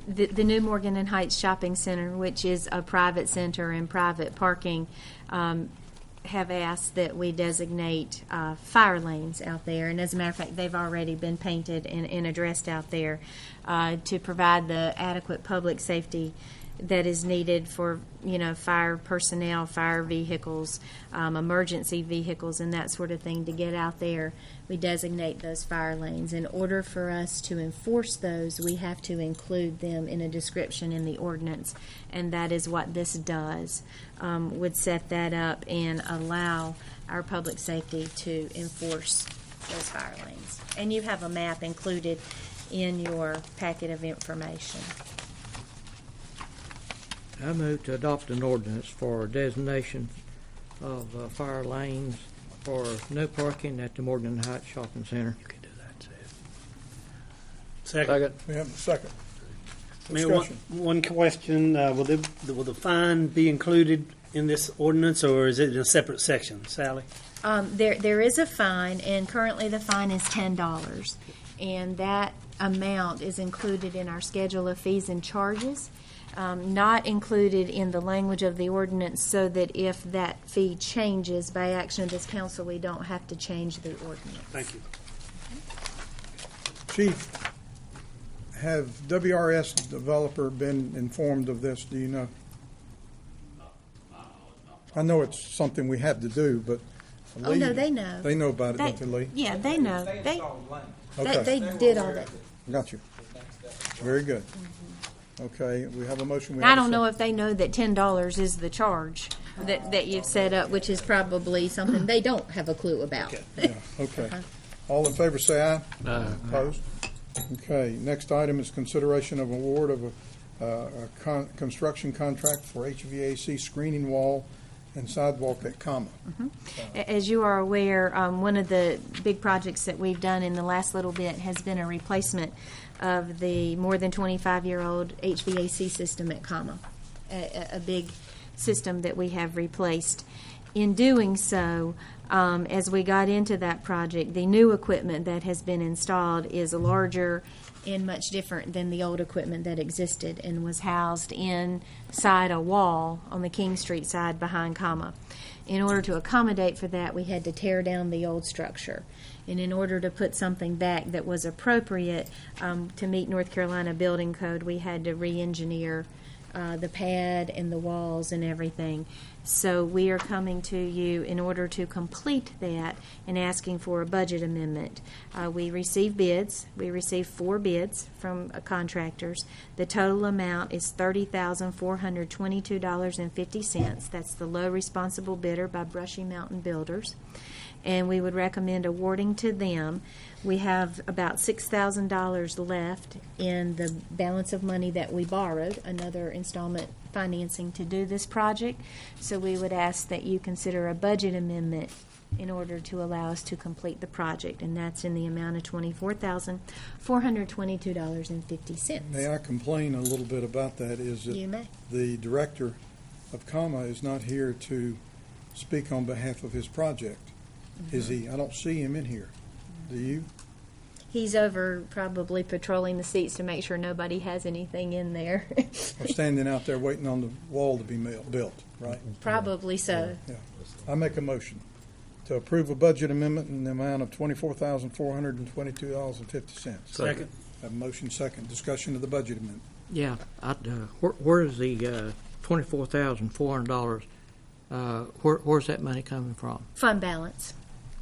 The new Morganton Heights Shopping Center, which is a private center and private parking, have asked that we designate fire lanes out there. And as a matter of fact, they've already been painted and addressed out there to provide the adequate public safety that is needed for, fire personnel, fire vehicles, emergency vehicles, and that sort of thing to get out there. We designate those fire lanes. In order for us to enforce those, we have to include them in a description in the ordinance, and that is what this does. Would set that up and allow our public safety to enforce those fire lanes. And you have a map included in your packet of information.
I move to adopt an ordinance for designation of fire lanes for no parking at the Morganton Heights Shopping Center.
You can do that, Second.
We have a second.
Mayor,
Discussion.
one question. Will the fine be included in this ordinance, or is it in a separate section? Sally?
There is a fine, and currently the fine is $10, and that amount is included in our schedule of fees and charges, not included in the language of the ordinance, so that if that fee changes by action of this council, we don't have to change the ordinance.
Thank you.
Chief, have WRS developer been informed of this? Do you know? I know it's something we have to do, but
Oh, no, they know.
They know about it, don't they, Lee?
Yeah, they know. They did all that.
Got you. Very good. Okay, we have a motion.
I don't know if they know that $10 is the charge that you've set up, which is probably something they don't have a clue about.
Yeah, okay. All in favor say aye. Aye. Opposed? Okay, next item is consideration of award of a construction contract for HVAC screening wall and sidewalk at Comma.
As you are aware, one of the big projects that we've done in the last little bit has been a replacement of the more than 25-year-old HVAC system at Comma, a big system that we have replaced. In doing so, as we got into that project, the new equipment that has been installed is larger and much different than the old equipment that existed and was housed inside a wall on the King Street side behind Comma. In order to accommodate for that, we had to tear down the old structure. And in order to put something back that was appropriate to meet North Carolina building code, we had to re-engineer the pad and the walls and everything. So we are coming to you in order to complete that and asking for a budget amendment. We received bids. We received 4 bids from contractors. The total amount is $30,422.50. That's the low responsible bidder by Brushy Mountain Builders. And we would recommend awarding to them. We have about $6,000 left in the balance of money that we borrowed, another installment financing to do this project. So we would ask that you consider a budget amendment in order to allow us to complete the project, and that's in the amount of $24,422.50.
May I complain a little bit about that? Is that
You may.
the director of Comma is not here to speak on behalf of his project. Is he? I don't see him in here. Do you?
He's over probably patrolling the seats to make sure nobody has anything in there.
Or standing out there waiting on the wall to be built, right?
Probably so.
Yeah. I make a motion to approve a budget amendment in the amount of $24,422.50.
Second.
Have a motion second. Discussion of the budget amendment.
Yeah, where's the $24,400? Where's that money coming from?
Fund balance.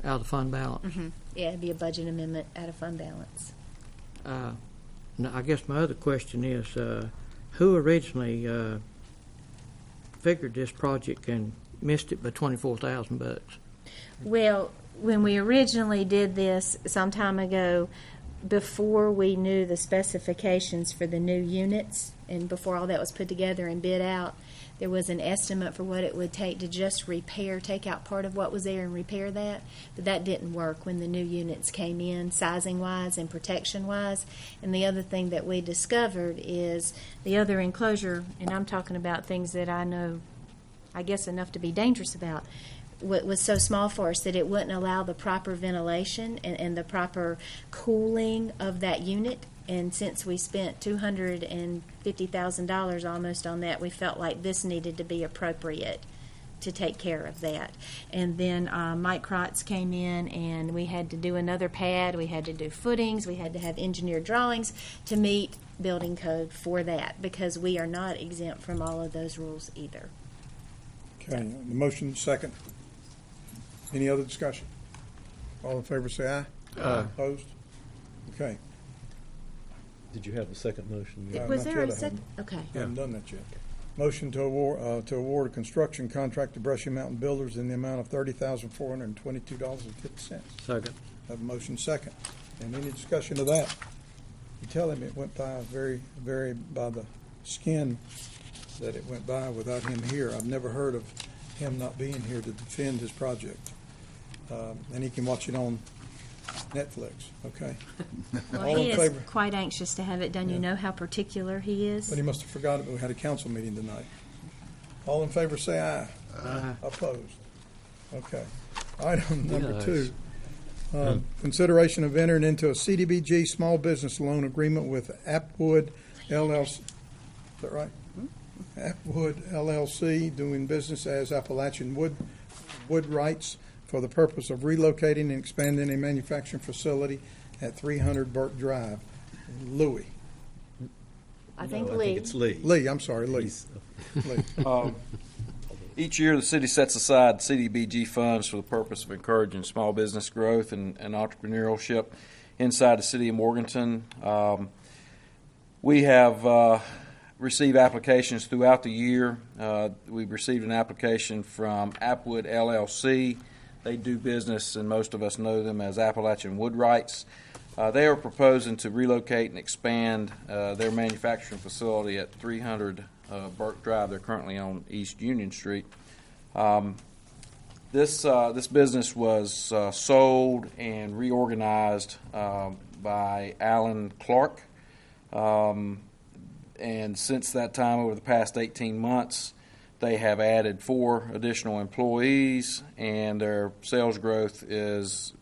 Out of the fund balance?
Mm-hmm. Yeah, it'd be a budget amendment out of fund balance.
Now, I guess my other question is, who originally figured this project and missed it by $24,000?
Well, when we originally did this some time ago, before we knew the specifications for the new units and before all that was put together and bid out, there was an estimate for what it would take to just take out part of what was there and repair that. But that didn't work when the new units came in, sizing-wise and protection-wise. And the other thing that we discovered is the other enclosure, and I'm talking about things that I know, I guess, enough to be dangerous about, was so small for us that it wouldn't allow the proper ventilation and the proper cooling of that unit. And since we spent $250,000 almost on that, we felt like this needed to be appropriate to take care of that. And then Mike Krotz came in, and we had to do another pad. We had to do footings. We had to have engineered drawings to meet building code for that, because we are not exempt from all of those rules either.
Okay, the motion second. Any other discussion? All in favor say aye.
Aye.
Opposed? Okay.
Did you have the second motion?
Was
not
there
yet.
a second? Okay.
I haven't done that yet. Motion to award a construction contract to Brushy Mountain Builders in the amount of $30,422.50.
Second.
Have a motion second. And any discussion of that? You tell him it went by very by the skin that it went by without him here. I've never heard of him not being here to defend his project. And he can watch it on Netflix, okay?
Well,
All
he
in
is
favor?
quite anxious to have it done. You know how particular he is.
But he must have forgot it. We had a council meeting tonight. All in favor say aye.
Aye.
Opposed? Okay. Item number
Yes.
2. Consideration of entering into a CDBG small business loan agreement with Appwood LLC. Is that right? Appwood LLC, doing business as Appalachian Woodwrights, for the purpose of relocating and expanding a manufacturing facility at 300 Burke Drive. Louis.
I think
No, I
Lee.
think it's Lee.
Lee, I'm sorry, Lee. Lee.
Each year, the city sets aside CDBG funds for the purpose of encouraging small business growth and entrepreneurship inside the city of Morganton. We have received applications throughout the year. We've received an application from Appwood LLC. They do business, and most of us know them as Appalachian Woodwrights. They are proposing to relocate and expand their manufacturing facility at 300 Burke Drive. They're currently on East Union Street. This business was sold and reorganized by Alan Clark, and since that time, over the past 18 months, they have added 4 additional employees, and their sales growth has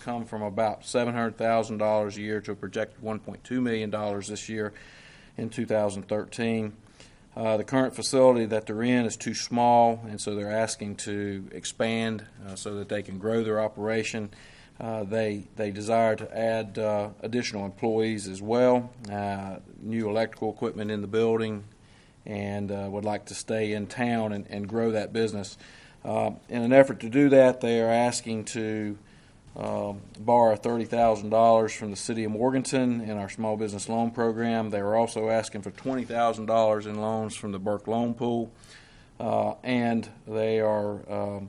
come from about $700,000 a year to a projected $1.2 million this year in 2013. The current facility that they're in is too small, and so they're asking to expand so that they can grow their operation. They desire to add additional employees as well, new electrical equipment in the building, and would like to stay in town and grow that business. In an effort to do that, they are asking to borrow $30,000 from the city of Morganton in our small business loan program. They are also asking for $20,000 in loans from the Burke Loan Pool, and they are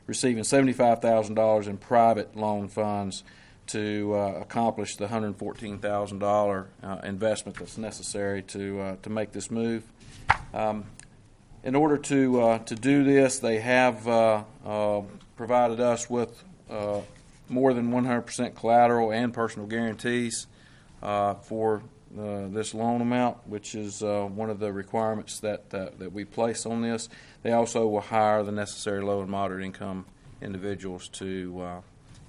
receiving $75,000 in private loan funds to accomplish the $114,000 investment that's necessary to make this move. In order to do this, they have provided us with more than 100% collateral and personal guarantees for this loan amount, which is one of the requirements that we place on this. They also will hire the necessary low and moderate income individuals to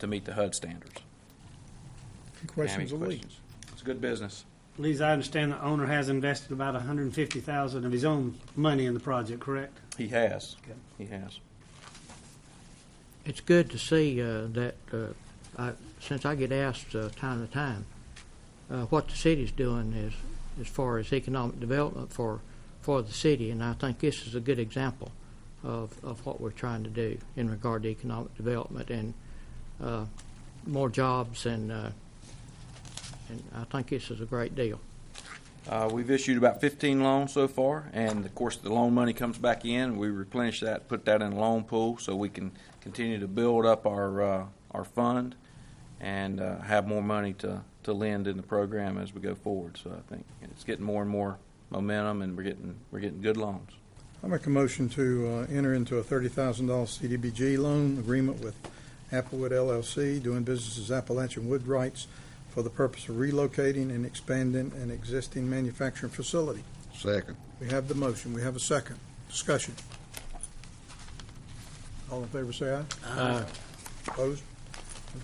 meet the HUD standards.
Questions of Lee?
It's a good business.
Lee, I understand the owner has invested about $150,000 of his own money in the project, correct?
He has.
Okay.
He has.
It's good to see that since I get asked time to time what the city's doing is as far as economic development for the city, and I think this is a good example of what we're trying to do in regard to economic development and more jobs, and I think this is a great deal.
We've issued about 15 loans so far, and of course the loan money comes back in. We replenish that, put that in a loan pool so we can continue to build up our fund and have more money to lend in the program as we go forward. So I think it's getting more and more momentum, and we're getting good loans.
I make a motion to enter into a $30,000 CDBG loan agreement with Applewood LLC, doing business as Appalachian Woodwrights, for the purpose of relocating and expanding an existing manufacturing facility.
Second.
We have the motion. We have a second. Discussion. All in favor say aye.
Aye.
Opposed?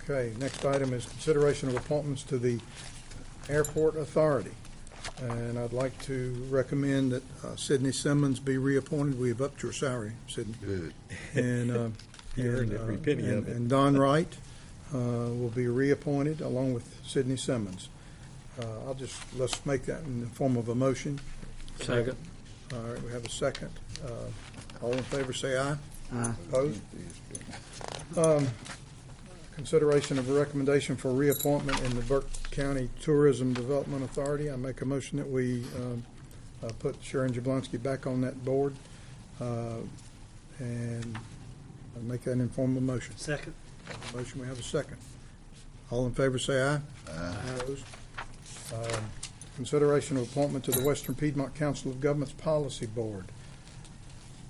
Okay. Next item is consideration of appointments to the Airport Authority. And I'd like to recommend that Sydney Simmons be reappointed. We have upped your salary, Sydney.
Good.
And
You earned every penny of it.
And Don Wright will be reappointed along with Sydney Simmons. Let's make that in the form of a motion.
Second.
All right, we have a second. All in favor say aye.
Aye.
Opposed? Consideration of a recommendation for reappointment in the Burke County Tourism Development Authority. I make a motion that we put Sharon Jablonski back on that board, and I'll make that in form of a motion.
Second.
Motion, we have a second. All in favor say aye.
Aye.
Opposed? Consideration of appointment to the Western Piedmont Council of Governments Policy Board.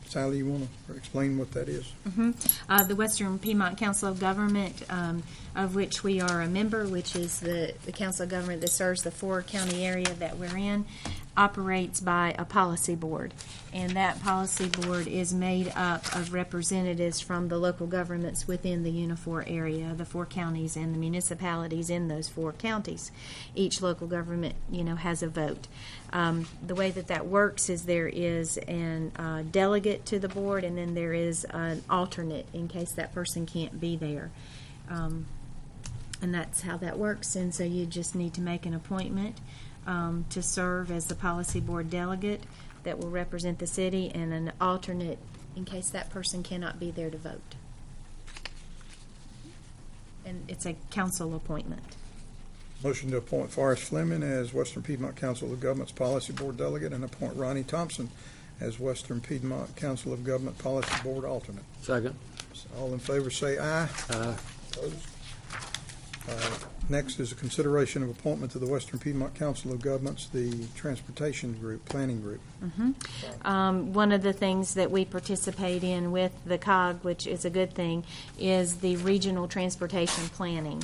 Sally, you want to explain what that is?
The Western Piedmont Council of Government, of which we are a member, which is the council of government that serves the 4-county area that we're in, operates by a policy board. And that policy board is made up of representatives from the local governments within the Unifor area, the 4 counties and the municipalities in those 4 counties. Each local government, has a vote. The way that works is there is an delegate to the board, and then there is an alternate in case that person can't be there. And that's how that works. And so you just need to make an appointment to serve as the policy board delegate that will represent the city, and an alternate in case that person cannot be there to vote. And it's a council appointment.
Motion to appoint Forrest Fleming as Western Piedmont Council of Governments Policy Board delegate, and appoint Ronnie Thompson as Western Piedmont Council of Government Policy Board alternate.
Second.
All in favor say aye.
Aye.
Opposed? Next is a consideration of appointment to the Western Piedmont Council of Governments, the Transportation Group, Planning Group.
One of the things that we participate in with the COG, which is a good thing, is the regional transportation planning.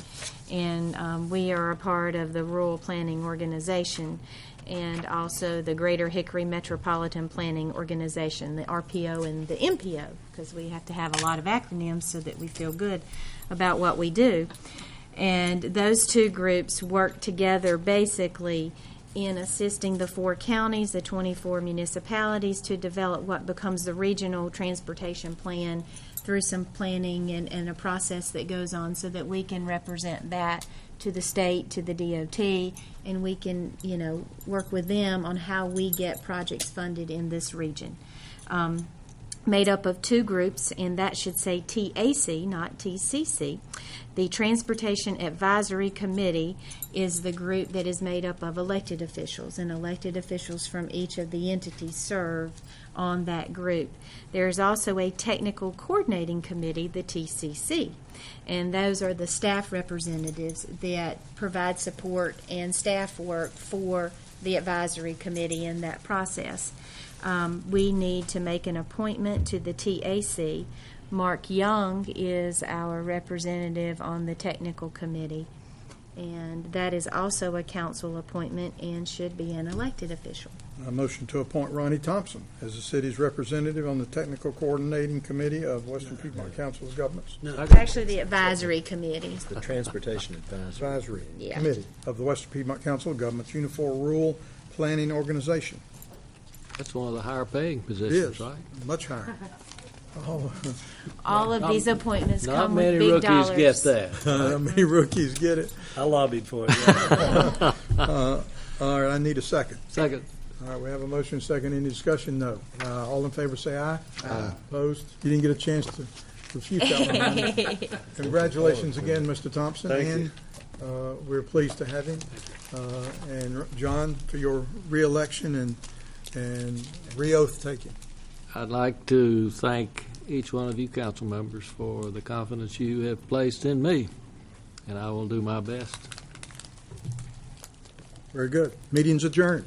And we are a part of the Rural Planning Organization and also the Greater Hickory Metropolitan Planning Organization, the RPO and the MPO, because we have to have a lot of acronyms so that we feel good about what we do. And those two groups work together basically in assisting the 4 counties, the 24 municipalities, to develop what becomes the regional transportation plan through some planning and a process that goes on so that we can represent that to the state, to the DOT, and we can, work with them on how we get projects funded in this region. Made up of 2 groups, and that should say TAC, not TCC. The Transportation Advisory Committee is the group that is made up of elected officials, and elected officials from each of the entities serve on that group. There is also a Technical Coordinating Committee, the TCC, and those are the staff representatives that provide support and staff work for the advisory committee in that process. We need to make an appointment to the TAC. Mark Young is our representative on the technical committee, and that is also a council appointment and should be an elected official.
A motion to appoint Ronnie Thompson as the city's representative on the Technical Coordinating Committee of Western Piedmont Council of Governments.
It's actually the advisory committee.
The Transportation Advisory
Committee of the Western Piedmont Council of Governments, Uniform Rural Planning Organization.
That's one of the higher paying
It
positions,
is,
right?
much higher.
All of these appointments
Not
come
many
with big
rookies
dollars.
get that.
Not many rookies get it.
I lobbied for it. Yeah.
All right, I need a second.
Second.
All right, we have a motion and second. Any discussion? No. All in favor say aye. Aye. Opposed? You didn't get a chance to refute that one. Congratulations again, Mr. Thompson.
Thank
and we're pleased to have him. And John, for your re-election and re-oath taking.
I'd like to thank each one of you council members for the confidence you have placed in me, and I will do my best.
Very good. Meeting's adjourned.